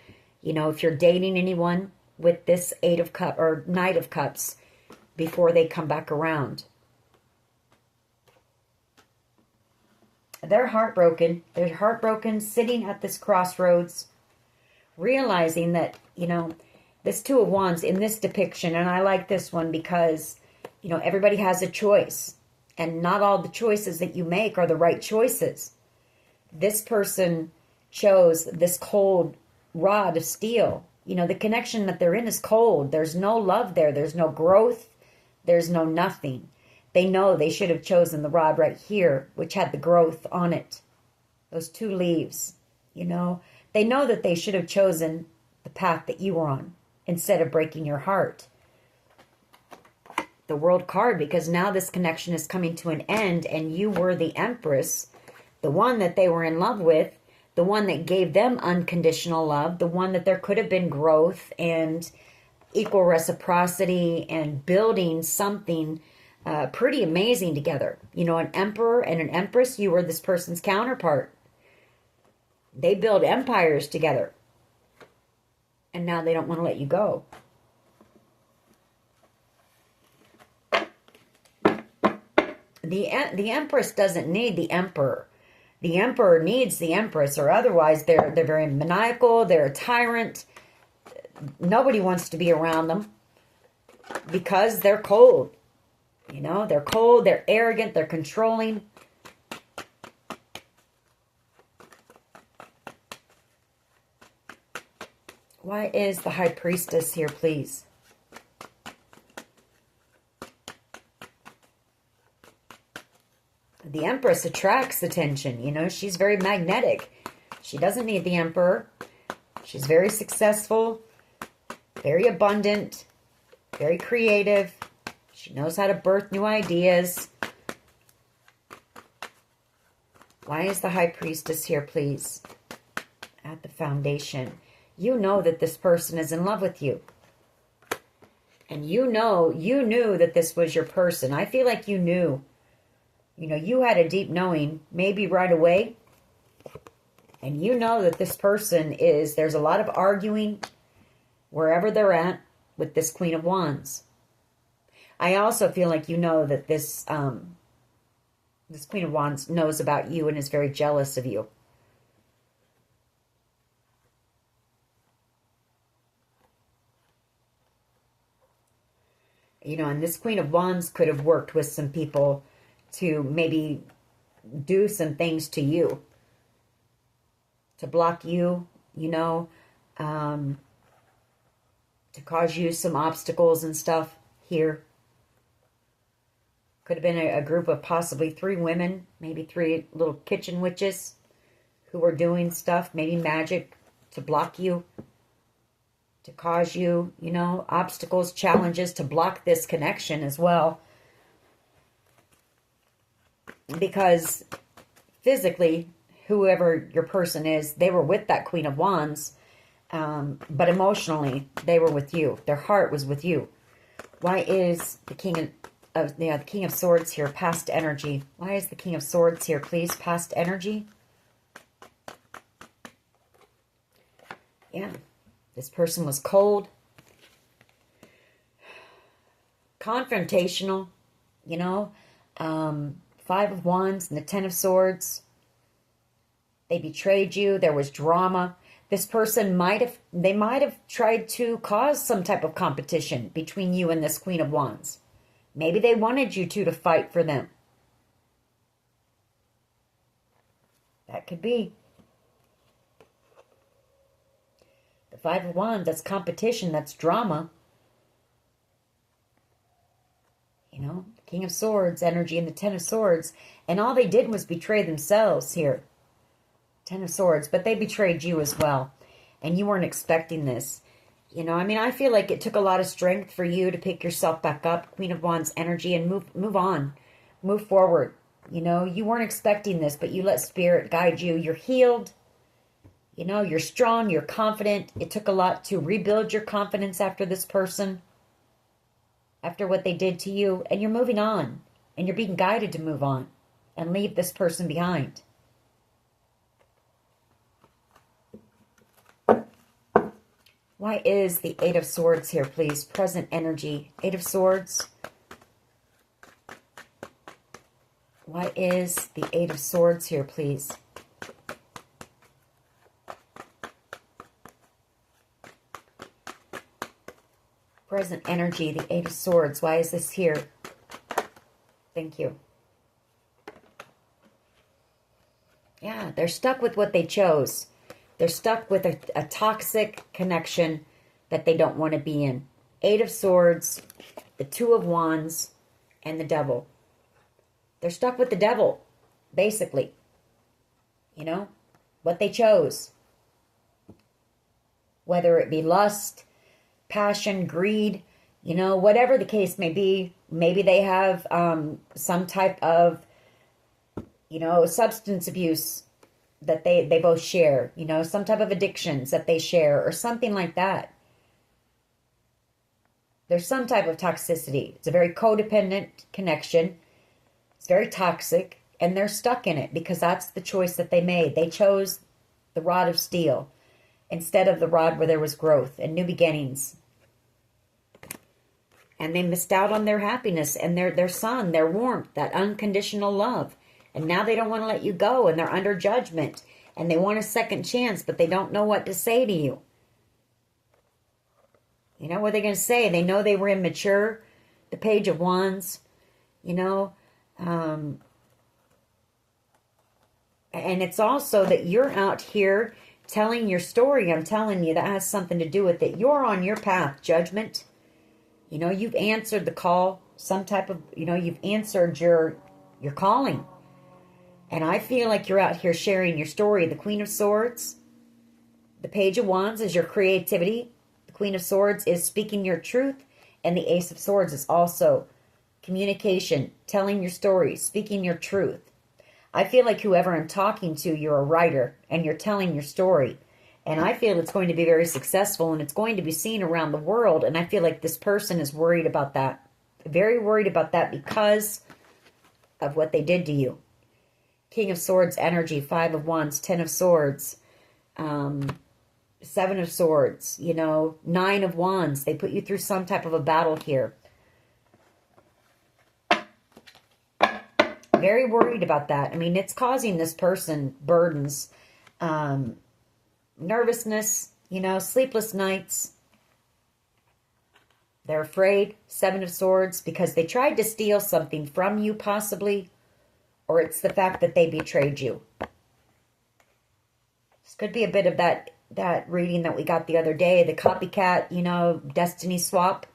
A: You know, if you're dating anyone with this Eight of Cups or Knight of Cups before they come back around. They're heartbroken. They're heartbroken, sitting at this crossroads, realizing that, you know, this Two of Wands in this depiction, and I like this one because, you know, everybody has a choice. And not all the choices that you make are the right choices. This person chose this cold rod of steel. You know, the connection that they're in is cold. There's no love there. There's no growth. There's no nothing. They know they should have chosen the rod right here, which had the growth on it. Those two leaves, you know. They know that they should have chosen the path that you were on instead of breaking your heart. The World card, because now this connection is coming to an end and you were the Empress, the one that they were in love with, the one that gave them unconditional love, the one that there could have been growth and equal reciprocity and building something pretty amazing together. You know, an Emperor and an Empress, you were this person's counterpart. They build empires together. And now they don't want to let you go. The Empress doesn't need the Emperor. The Emperor needs the Empress, or otherwise they're very maniacal, they're a tyrant. Nobody wants to be around them because they're cold. You know, they're cold, they're arrogant, they're controlling. Why is the High Priestess here, please? The Empress attracts attention. You know, she's very magnetic. She doesn't need the Emperor. She's very successful, very abundant, very creative. She knows how to birth new ideas. Why is the High Priestess here, please? At the foundation. You know that this person is in love with you. And you knew that this was your person. I feel like you knew. You know, you had a deep knowing, maybe right away. And you know that this person is, there's a lot of arguing wherever they're at with this Queen of Wands. I also feel like you know that this Queen of Wands knows about you and is very jealous of you. You know, and this Queen of Wands could have worked with some people to maybe do some things to you, to block you, you know, to cause you some obstacles and stuff here. Could have been a group of possibly 3 women, maybe 3 little kitchen witches who were doing stuff, maybe magic, to block you, to cause you, you know, obstacles, challenges, to block this connection as well. Because physically, whoever your person is, they were with that Queen of Wands, but emotionally, they were with you. Their heart was with you. Why is the King of Swords here, past energy? Why is the King of Swords here, please? Past energy? Yeah. This person was cold. Confrontational, you know. 5 of Wands and the 10 of Swords. They betrayed you. There was drama. This person might have tried to cause some type of competition between you and this Queen of Wands. Maybe they wanted you to fight for them. That could be. The 5 of Wands, that's competition, that's drama. You know, the King of Swords energy and the 10 of Swords. And all they did was betray themselves here. 10 of Swords, but they betrayed you as well. And you weren't expecting this. You know, I mean, I feel like it took a lot of strength for you to pick yourself back up, Queen of Wands energy, and move on. Move forward. You know, you weren't expecting this, but you let Spirit guide you. You're healed. You know, you're strong, you're confident. It took a lot to rebuild your confidence after this person, after what they did to you. And you're moving on. And you're being guided to move on and leave this person behind. Why is the 8 of Swords here, please? Present energy. 8 of Swords. Why is the 8 of Swords here, please? Present energy, the 8 of Swords. Why is this here? Thank you. Yeah, they're stuck with what they chose. They're stuck with a toxic connection that they don't want to be in. 8 of Swords, the 2 of Wands, and the Devil. They're stuck with the Devil, basically. You know, what they chose. Whether it be lust, passion, greed, you know, whatever the case may be. Maybe they have some type of, you know, substance abuse that they both share, you know, some type of addictions that they share or something like that. There's some type of toxicity. It's a very codependent connection. It's very toxic, and they're stuck in it because that's the choice that they made. They chose the rod of steel instead of the rod where there was growth and new beginnings. And they missed out on their happiness and their sun, their warmth, that unconditional love. And now they don't want to let you go, and they're under judgment. And they want a second chance, but they don't know what to say to you. You know, what are they going to say? They know they were immature. The Page of Wands, you know. And it's also that you're out here telling your story. I'm telling you, that has something to do with it. You're on your path, judgment. You know, you've answered the call. Some type of, you know, you've answered your calling. And I feel like you're out here sharing your story. The Queen of Swords, the Page of Wands is your creativity. The Queen of Swords is speaking your truth. And the Ace of Swords is also communication, telling your story, speaking your truth. I feel like whoever I'm talking to, you're a writer and you're telling your story. And I feel it's going to be very successful and it's going to be seen around the world. And I feel like this person is worried about that. Very worried about that because of what they did to you. King of Swords energy, 5 of Wands, 10 of Swords, 7 of Swords, you know, 9 of Wands. They put you through some type of a battle here. Very worried about that. I mean, it's causing this person burdens, nervousness, you know, sleepless nights. They're afraid, 7 of Swords, because they tried to steal something from you, possibly. or it's the fact that they betrayed you. This could be a bit of that reading that we got the other day, the copycat, you know, destiny swap.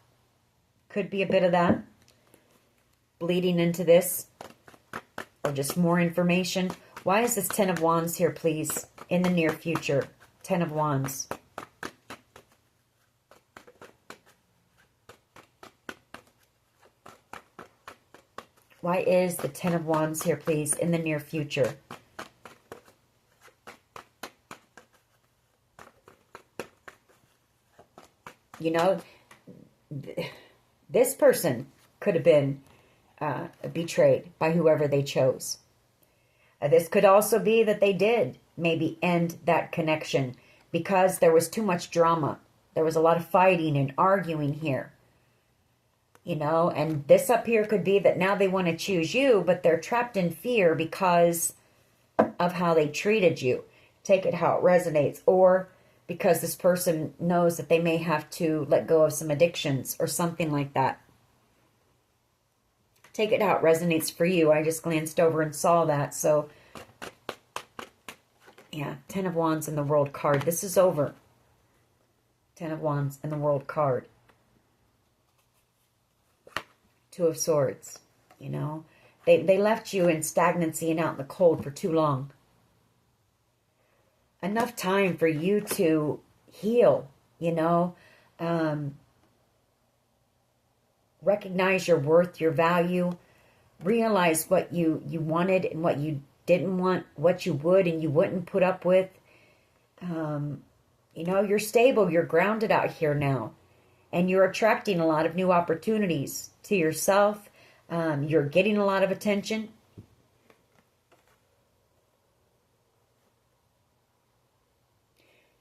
A: Could be a bit of that bleeding into this, or just more information. Why is this 10 of Wands here, please, in the near future? 10 of Wands. Why is the 10 of Wands here, please, in the near future? You know, this person could have been betrayed by whoever they chose. This could also be that they did maybe end that connection because there was too much drama. There was a lot of fighting and arguing here. You know, and this up here could be that now they want to choose you, but they're trapped in fear because of how they treated you. Take it how it resonates. Or because this person knows that they may have to let go of some addictions or something like that. Take it how it resonates for you. I just glanced over and saw that. So, yeah, 10 of Wands in the World card. This is over. 10 of Wands in the World card. 2 of Swords, you know. They left you in stagnancy and out in the cold for too long. Enough time for you to heal, you know. Recognize your worth, your value. Realize what you wanted and what you didn't want, what you would and you wouldn't put up with. You know, you're stable, you're grounded out here now. And you're attracting a lot of new opportunities to yourself. You're getting a lot of attention.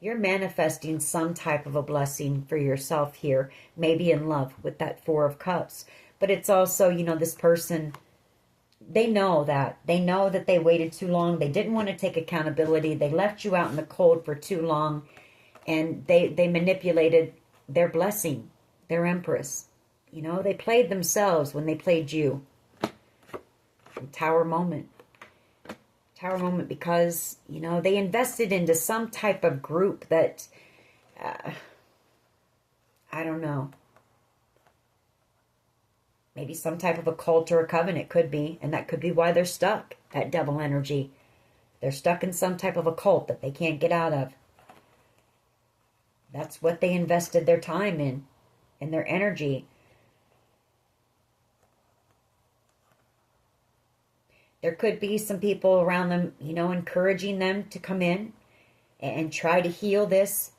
A: You're manifesting some type of a blessing for yourself here. Maybe in love with that 4 of Cups. But it's also, you know, this person, they know that. They know that they waited too long. They didn't want to take accountability. They left you out in the cold for too long. And they manipulated their blessing, their Empress. You know, they played themselves when they played you. Tower moment. Tower moment because, you know, they invested into some type of group that, I don't know. Maybe some type of a cult or a covenant could be. And that could be why they're stuck, that devil energy. They're stuck in some type of a cult that they can't get out of. That's what they invested their time in and their energy. There could be some people around them, you know, encouraging them to come in and try to heal this.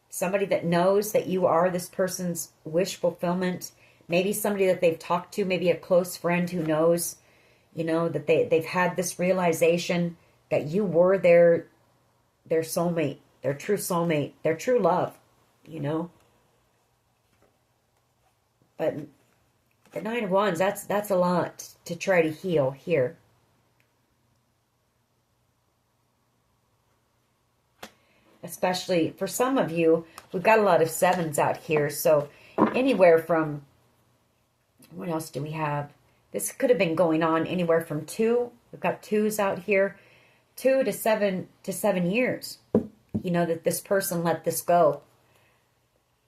A: Somebody that knows that you are this person's wish fulfillment. Maybe somebody that they've talked to, maybe a close friend who knows, you know, that they've had this realization that you were their soulmate, their true soulmate, their true love, you know. But the 9 of Wands, that's a lot to try to heal here. Especially for some of you, we've got a lot of 7s out here. So anywhere from, what else do we have? This could have been going on anywhere from 2. We've got 2s out here. 2 to 7 years. You know, that this person let this go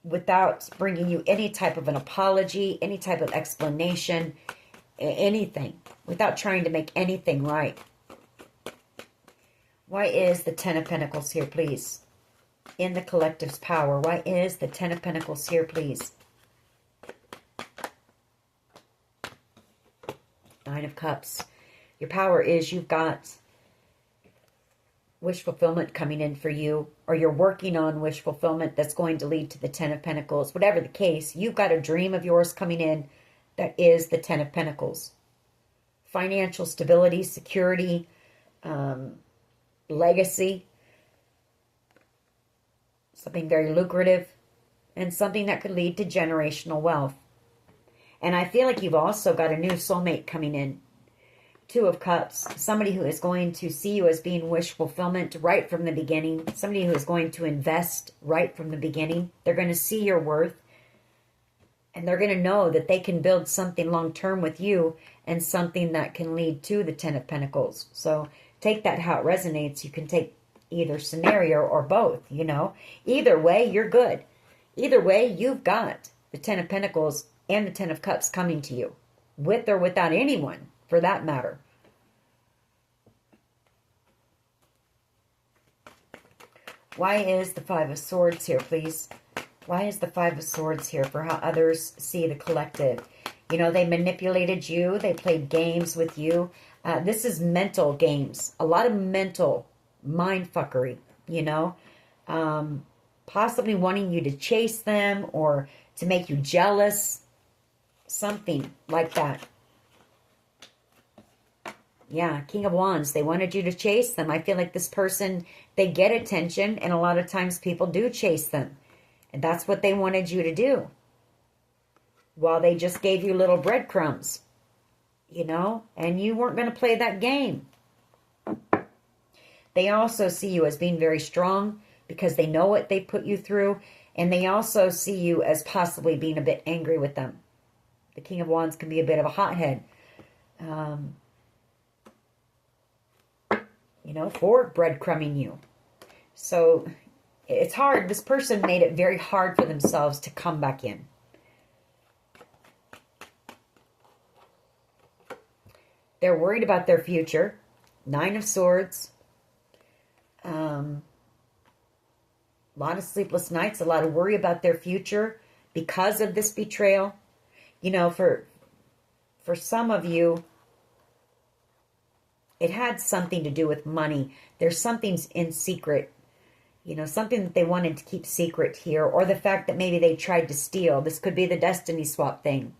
A: without bringing you any type of an apology, any type of explanation, anything. Without trying to make anything right. Why is the 10 of Pentacles here, please? In the collective's power. Why is the 10 of Pentacles here, please? 9 of Cups. Your power is you've got wish fulfillment coming in for you, or you're working on wish fulfillment that's going to lead to the 10 of Pentacles. Whatever the case, you've got a dream of yours coming in that is the 10 of Pentacles. Financial stability, security, legacy, something very lucrative, and something that could lead to generational wealth. And I feel like you've also got a new soulmate coming in. 2 of Cups, somebody who is going to see you as being wish fulfillment right from the beginning, somebody who is going to invest right from the beginning. They're going to see your worth, and they're going to know that they can build something long-term with you and something that can lead to the Ten of Pentacles. So take that how it resonates. You can take either scenario or both, you know. Either way, you're good. Either way, you've got the Ten of Pentacles and the Ten of Cups coming to you, with or without anyone, for that matter. Why is the Five of Swords here, please? Why is the Five of Swords here for how others see the collective? You know, they manipulated you. They played games with you. This is mental games. A lot of mental mind fuckery, you know. Possibly wanting you to chase them or to make you jealous. Something like that. Yeah, King of Wands. They wanted you to chase them. I feel like this person, they get attention, and a lot of times people do chase them. And that's what they wanted you to do. While they just gave you little breadcrumbs, you know, and you weren't going to play that game. They also see you as being very strong because they know what they put you through, and they also see you as possibly being a bit angry with them. The King of Wands can be a bit of a hothead. You know, for breadcrumbing you. So it's hard. This person made it very hard for themselves to come back in. They're worried about their future. Nine of Swords. A lot of sleepless nights. A lot of worry about their future because of this betrayal. You know, for some of you, it had something to do with money. There's something in secret. You know, something that they wanted to keep secret here. Or the fact that maybe they tried to steal. This could be the destiny swap thing.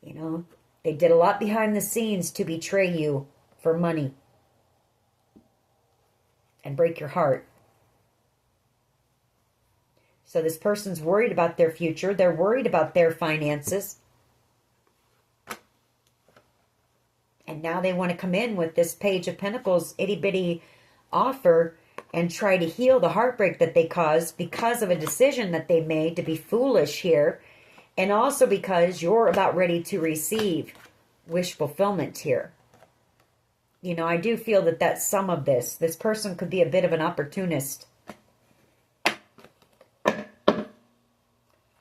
A: You know, they did a lot behind the scenes to betray you for money. And break your heart. So this person's worried about their future. They're worried about their finances. And now they want to come in with this Page of Pentacles itty-bitty offer and try to heal the heartbreak that they caused because of a decision that they made to be foolish here. And also because you're about ready to receive wish fulfillment here. You know, I do feel that that's some of this. This person could be a bit of an opportunist.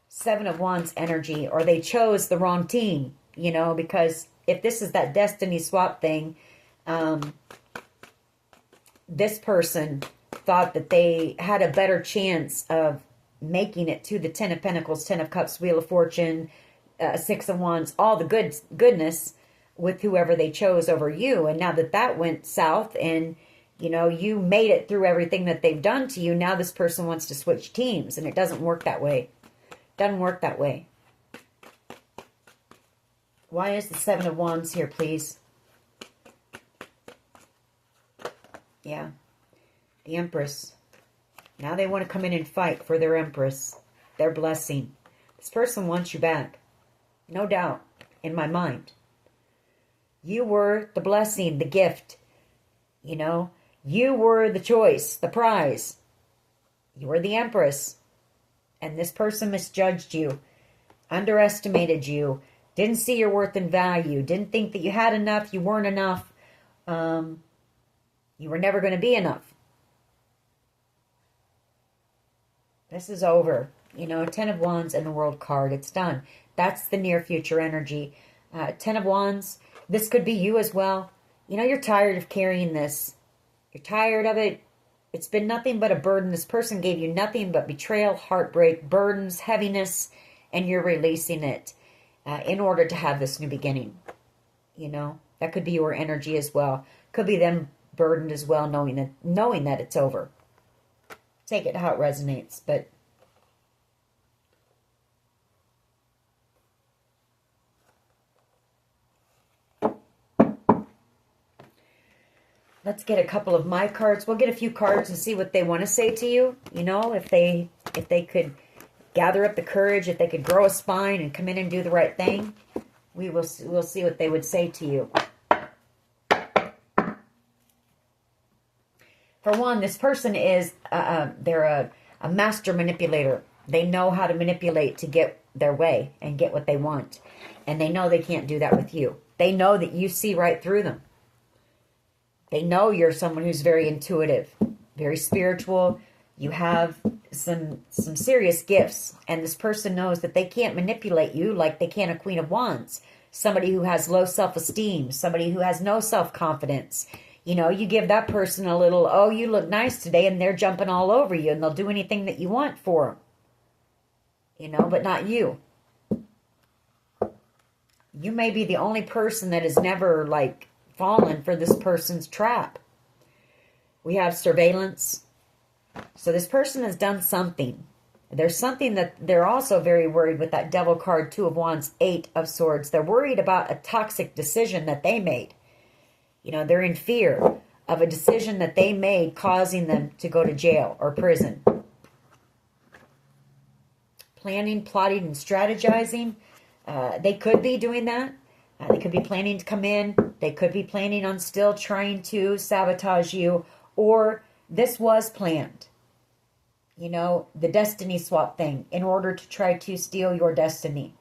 A: Seven of Wands energy, or they chose the wrong team, you know, because if this is that destiny swap thing, this person thought that they had a better chance of making it to the Ten of Pentacles, Ten of Cups, Wheel of Fortune, Six of Wands, all the goodness with whoever they chose over you. And now that that went south and, you know, you made it through everything that they've done to you, now this person wants to switch teams, and it doesn't work that way. Doesn't work that way. Why is the Seven of Wands here, please? Yeah. The Empress. Now they want to come in and fight for their Empress. Their blessing. This person wants you back. No doubt. In my mind. You were the blessing, the gift. You know. You were the choice, the prize. You were the Empress. And this person misjudged you. Underestimated you. Didn't see your worth and value. Didn't think that you had enough. You weren't enough. You were never going to be enough. This is over. You know, Ten of Wands and the World card. It's done. That's the near future energy. Ten of Wands. This could be you as well. You know, you're tired of carrying this. You're tired of it. It's been nothing but a burden. This person gave you nothing but betrayal, heartbreak, burdens, heaviness, and you're releasing it in order to have this new beginning. You know, that could be your energy as well. Could be them burdened as well, knowing that it's over. Take it how it resonates, but let's get a couple of my cards. We'll get a few cards and see what they want to say to you. You know, if they could gather up the courage, if they could grow a spine and come in and do the right thing, we'll see what they would say to you. For one, this person is they're a master manipulator. They know how to manipulate to get their way and get what they want. And they know they can't do that with you. They know that you see right through them. They know you're someone who's very intuitive, very spiritual. You have some serious gifts. And this person knows that they can't manipulate you like they can a Queen of Wands. Somebody who has low self-esteem. Somebody who has no self-confidence. You know, you give that person a little, oh, you look nice today, and they're jumping all over you, and they'll do anything that you want for them. You know, but not you. You may be the only person that has never, like, fallen for this person's trap. We have surveillance. So this person has done something. There's something that they're also very worried with that Devil card, 2 of Wands, 8 of Swords. They're worried about a toxic decision that they made. You know, they're in fear of a decision that they made causing them to go to jail or prison. Planning, plotting, and strategizing. They could be doing that. They could be planning to come in. They could be planning on still trying to sabotage you. Or this was planned. You know, the destiny swap thing in order to try to steal your destiny.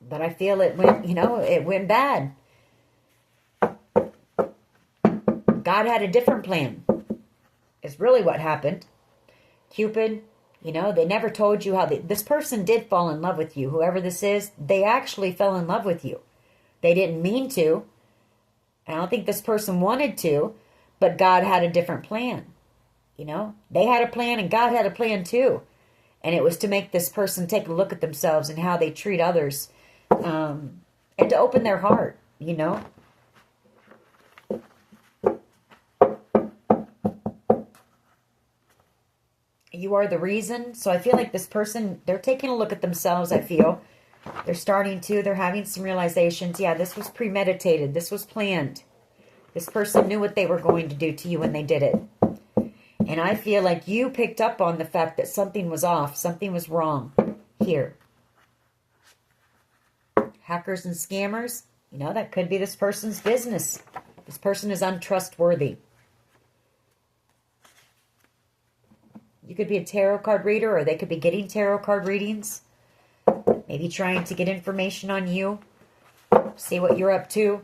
A: But I feel it went, you know, it went bad. God had a different plan. Is really what happened. Cupid, you know, they never told you how this person did fall in love with you. Whoever this is, they actually fell in love with you. They didn't mean to. I don't think this person wanted to, but God had a different plan. You know, they had a plan and God had a plan too. And it was to make this person take a look at themselves and how they treat others. And to open their heart, you know. You are the reason. So I feel like this person, they're taking a look at themselves, I feel. They're starting to. They're having some realizations. Yeah, this was premeditated. This was planned. This person knew what they were going to do to you when they did it. And I feel like you picked up on the fact that something was off. Something was wrong here. Hackers and scammers. You know, that could be this person's business. This person is untrustworthy. You could be a tarot card reader, or they could be getting tarot card readings. Maybe trying to get information on you. See what you're up to.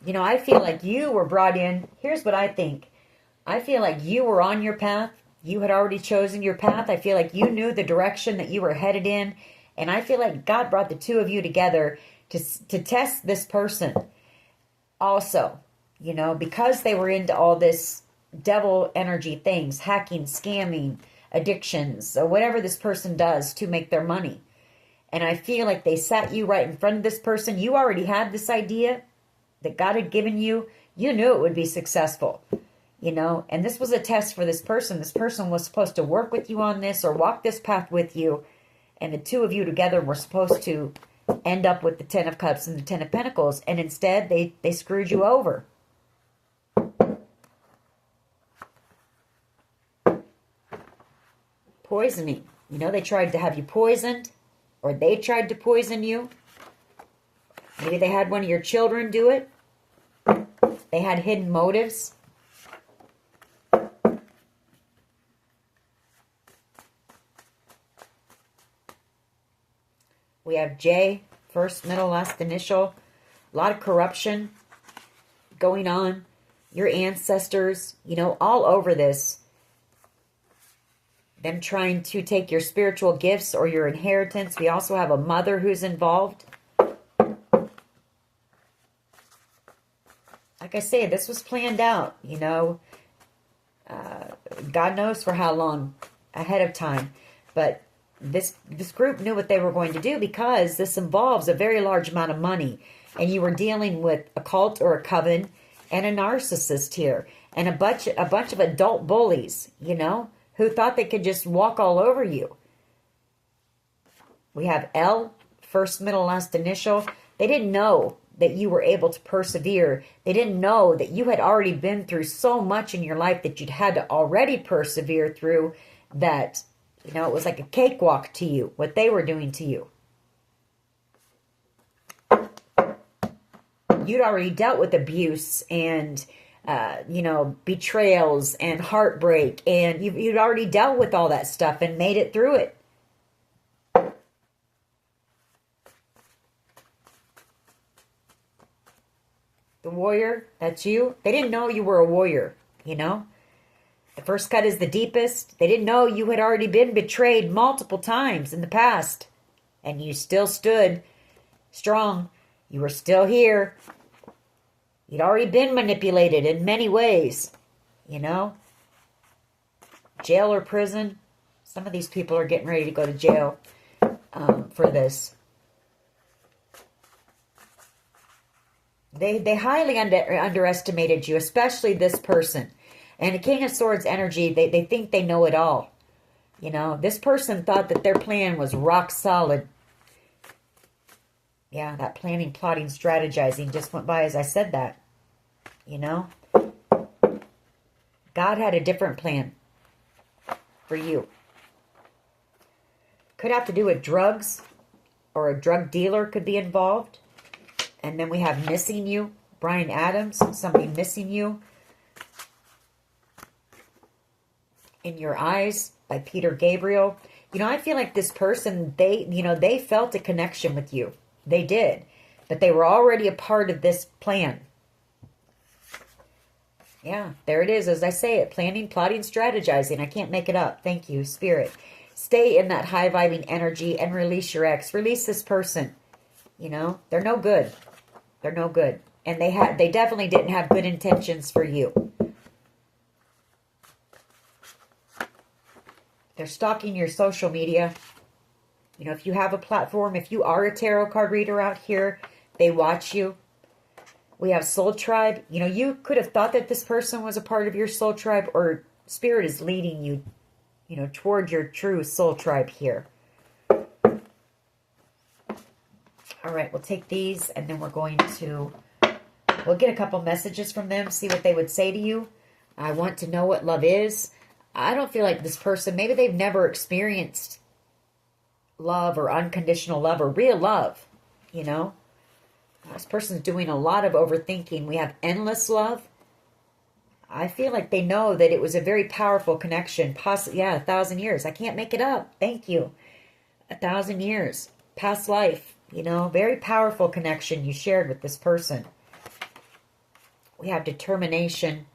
A: You know, I feel like you were brought in. Here's what I think. I feel like you were on your path. You had already chosen your path. I feel like you knew the direction that you were headed in. And I feel like God brought the two of you together to test this person. Also, you know, because they were into all this devil energy things, hacking, scamming, addictions, or whatever this person does to make their money. And I feel like they sat you right in front of this person. You already had this idea that God had given you. You knew it would be successful, you know. And this was a test for this person. This person was supposed to work with you on this or walk this path with you. And the two of you together were supposed to end up with the 10 of Cups and the 10 of Pentacles. And instead, they screwed you over. Poisoning. You know, they tried to have you poisoned. Or they tried to poison you. Maybe they had one of your children do it. They had hidden motives. We have J, first, middle, last initial. A lot of corruption going on. Your ancestors, you know, all over this. Them trying to take your spiritual gifts or your inheritance. We also have a mother who's involved. Like I say, this was planned out, you know. God knows for how long ahead of time. But this group knew what they were going to do because this involves a very large amount of money. And you were dealing with a cult or a coven and a narcissist here. And a bunch of adult bullies, you know, who thought they could just walk all over you. We have L, first, middle, last initial. They didn't know that you were able to persevere. They didn't know that you had already been through so much in your life that you'd had to already persevere through that, you know, it was like a cakewalk to you, what they were doing to you. You'd already dealt with abuse and you know, betrayals and heartbreak. And you'd already dealt with all that stuff and made it through it. The warrior, that's you. They didn't know you were a warrior, you know. The first cut is the deepest. They didn't know you had already been betrayed multiple times in the past. And you still stood strong. You were still here. You'd already been manipulated in many ways, you know. Jail or prison. Some of these people are getting ready to go to jail for this. They highly underestimated you, especially this person. And the King of Swords energy, they think they know it all. You know, this person thought that their plan was rock solid. Yeah, that planning, plotting, strategizing just went by as I said that. You know? God had a different plan for you. Could have to do with drugs, or a drug dealer could be involved. And then we have missing you. Brian Adams, somebody missing you. In Your Eyes by Peter Gabriel. You know, I feel like this person, they felt a connection with you. They did. But they were already a part of this plan. Yeah, there it is, as I say it. Planning, plotting, strategizing. I can't make it up. Thank you, Spirit. Stay in that high-vibing energy and release your ex. Release this person. You know, they're no good. They're no good. And they definitely didn't have good intentions for you. They're stalking your social media. You know, if you have a platform, if you are a tarot card reader out here, they watch you. We have Soul Tribe. You know, you could have thought that this person was a part of your Soul Tribe, or Spirit is leading you, you know, toward your true Soul Tribe here. All right, we'll take these, and then we'll get a couple messages from them, see what they would say to you. I want to know what love is. I don't feel like this person, maybe they've never experienced love or unconditional love or real love, you know. This person's doing a lot of overthinking. We have endless love. I feel like they know that it was a very powerful connection. Yeah, 1,000 years. I can't make it up. Thank you. 1,000 years. Past life. You know, very powerful connection you shared with this person. We have determination.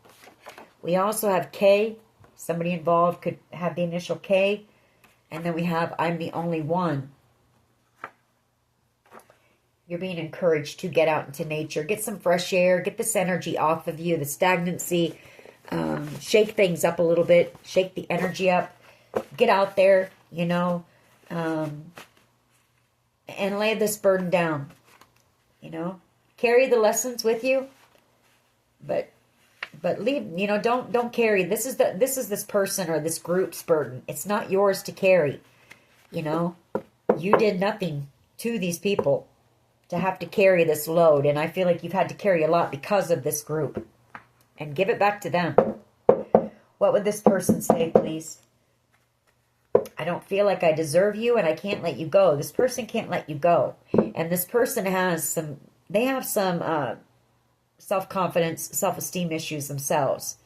A: We also have K. Somebody involved could have the initial K. And then we have I'm the only one. You're being encouraged to get out into nature. Get some fresh air. Get this energy off of you. The stagnancy. Shake things up a little bit. Shake the energy up. Get out there, you know. And lay this burden down. You know. Carry the lessons with you. But leave, you know, don't carry. This is this person or this group's burden. It's not yours to carry. You know. You did nothing to these people to have to carry this load. And I feel like you've had to carry a lot because of this group. And give it back to them. What would this person say, please? I don't feel like I deserve you and I can't let you go. This person can't let you go. And this person has some self-confidence, self-esteem issues themselves.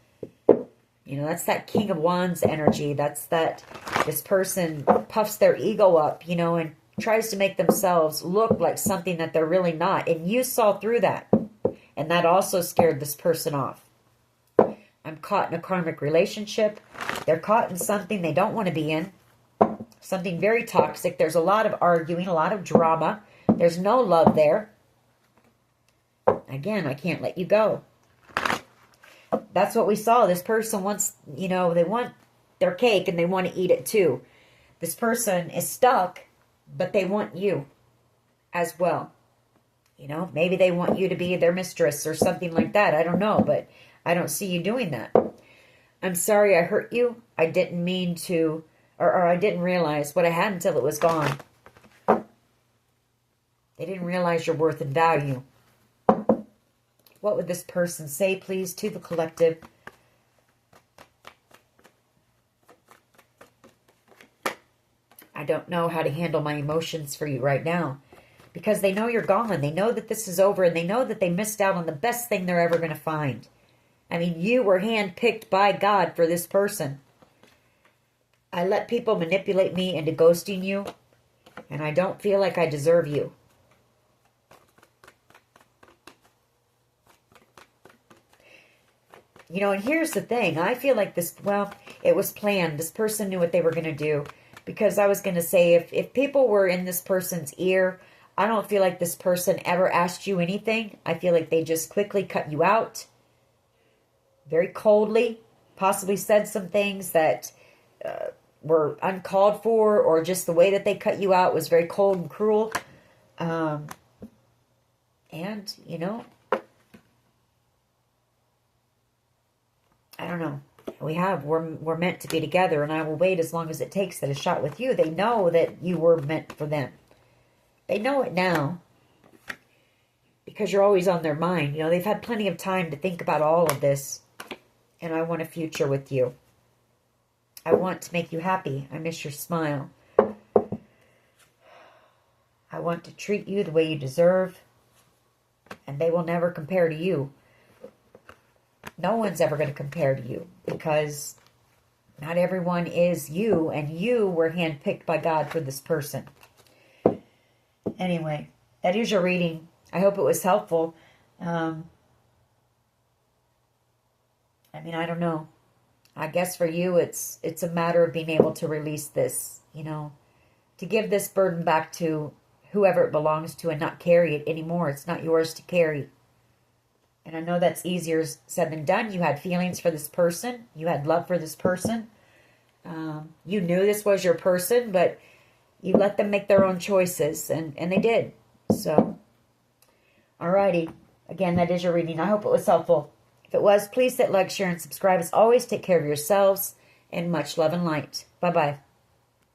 A: You know, that's that King of Wands energy. That's that this person puffs their ego up, you know, and tries to make themselves look like something that they're really not. And you saw through that. And that also scared this person off. I'm caught in a karmic relationship. They're caught in something they don't want to be in. Something very toxic. There's a lot of arguing, a lot of drama. There's no love there. Again, I can't let you go. That's what we saw. This person wants, you know, they want their cake and they want to eat it too. This person is stuck, but they want you as well. You know, maybe they want you to be their mistress or something like that. I don't know, but I don't see you doing that. I'm sorry I hurt you. I didn't mean to, or I didn't realize what I had until it was gone. They didn't realize your worth and value. What would this person say, please, to the collective? I don't know how to handle my emotions for you right now. Because they know you're gone. They know that this is over. And they know that they missed out on the best thing they're ever going to find. I mean, you were handpicked by God for this person. I let people manipulate me into ghosting you, and I don't feel like I deserve you. You know, and here's the thing. I feel like this, well, it was planned. This person knew what they were going to do. Because I was going to say, if people were in this person's ear, I don't feel like this person ever asked you anything. I feel like they just quickly cut you out. Very coldly. Possibly said some things that were uncalled for. Or just the way that they cut you out was very cold and cruel. And, you know, I don't know. We're meant to be together, and I will wait as long as it takes that a shot with you. They know that you were meant for them. They know it now because you're always on their mind. You know, they've had plenty of time to think about all of this, and I want a future with you. I want to make you happy. I miss your smile. I want to treat you the way you deserve, and they will never compare to you. No one's ever going to compare to you because not everyone is you, and you were handpicked by God for this person. Anyway, that is your reading. I hope it was helpful. I mean, I don't know. I guess for you, it's a matter of being able to release this, you know, to give this burden back to whoever it belongs to and not carry it anymore. It's not yours to carry. And I know that's easier said than done. You had feelings for this person. You had love for this person. You knew this was your person, but you let them make their own choices. And they did. So, alrighty. Again, that is your reading. I hope it was helpful. If it was, please hit like, share, and subscribe. As always, take care of yourselves. And much love and light. Bye-bye.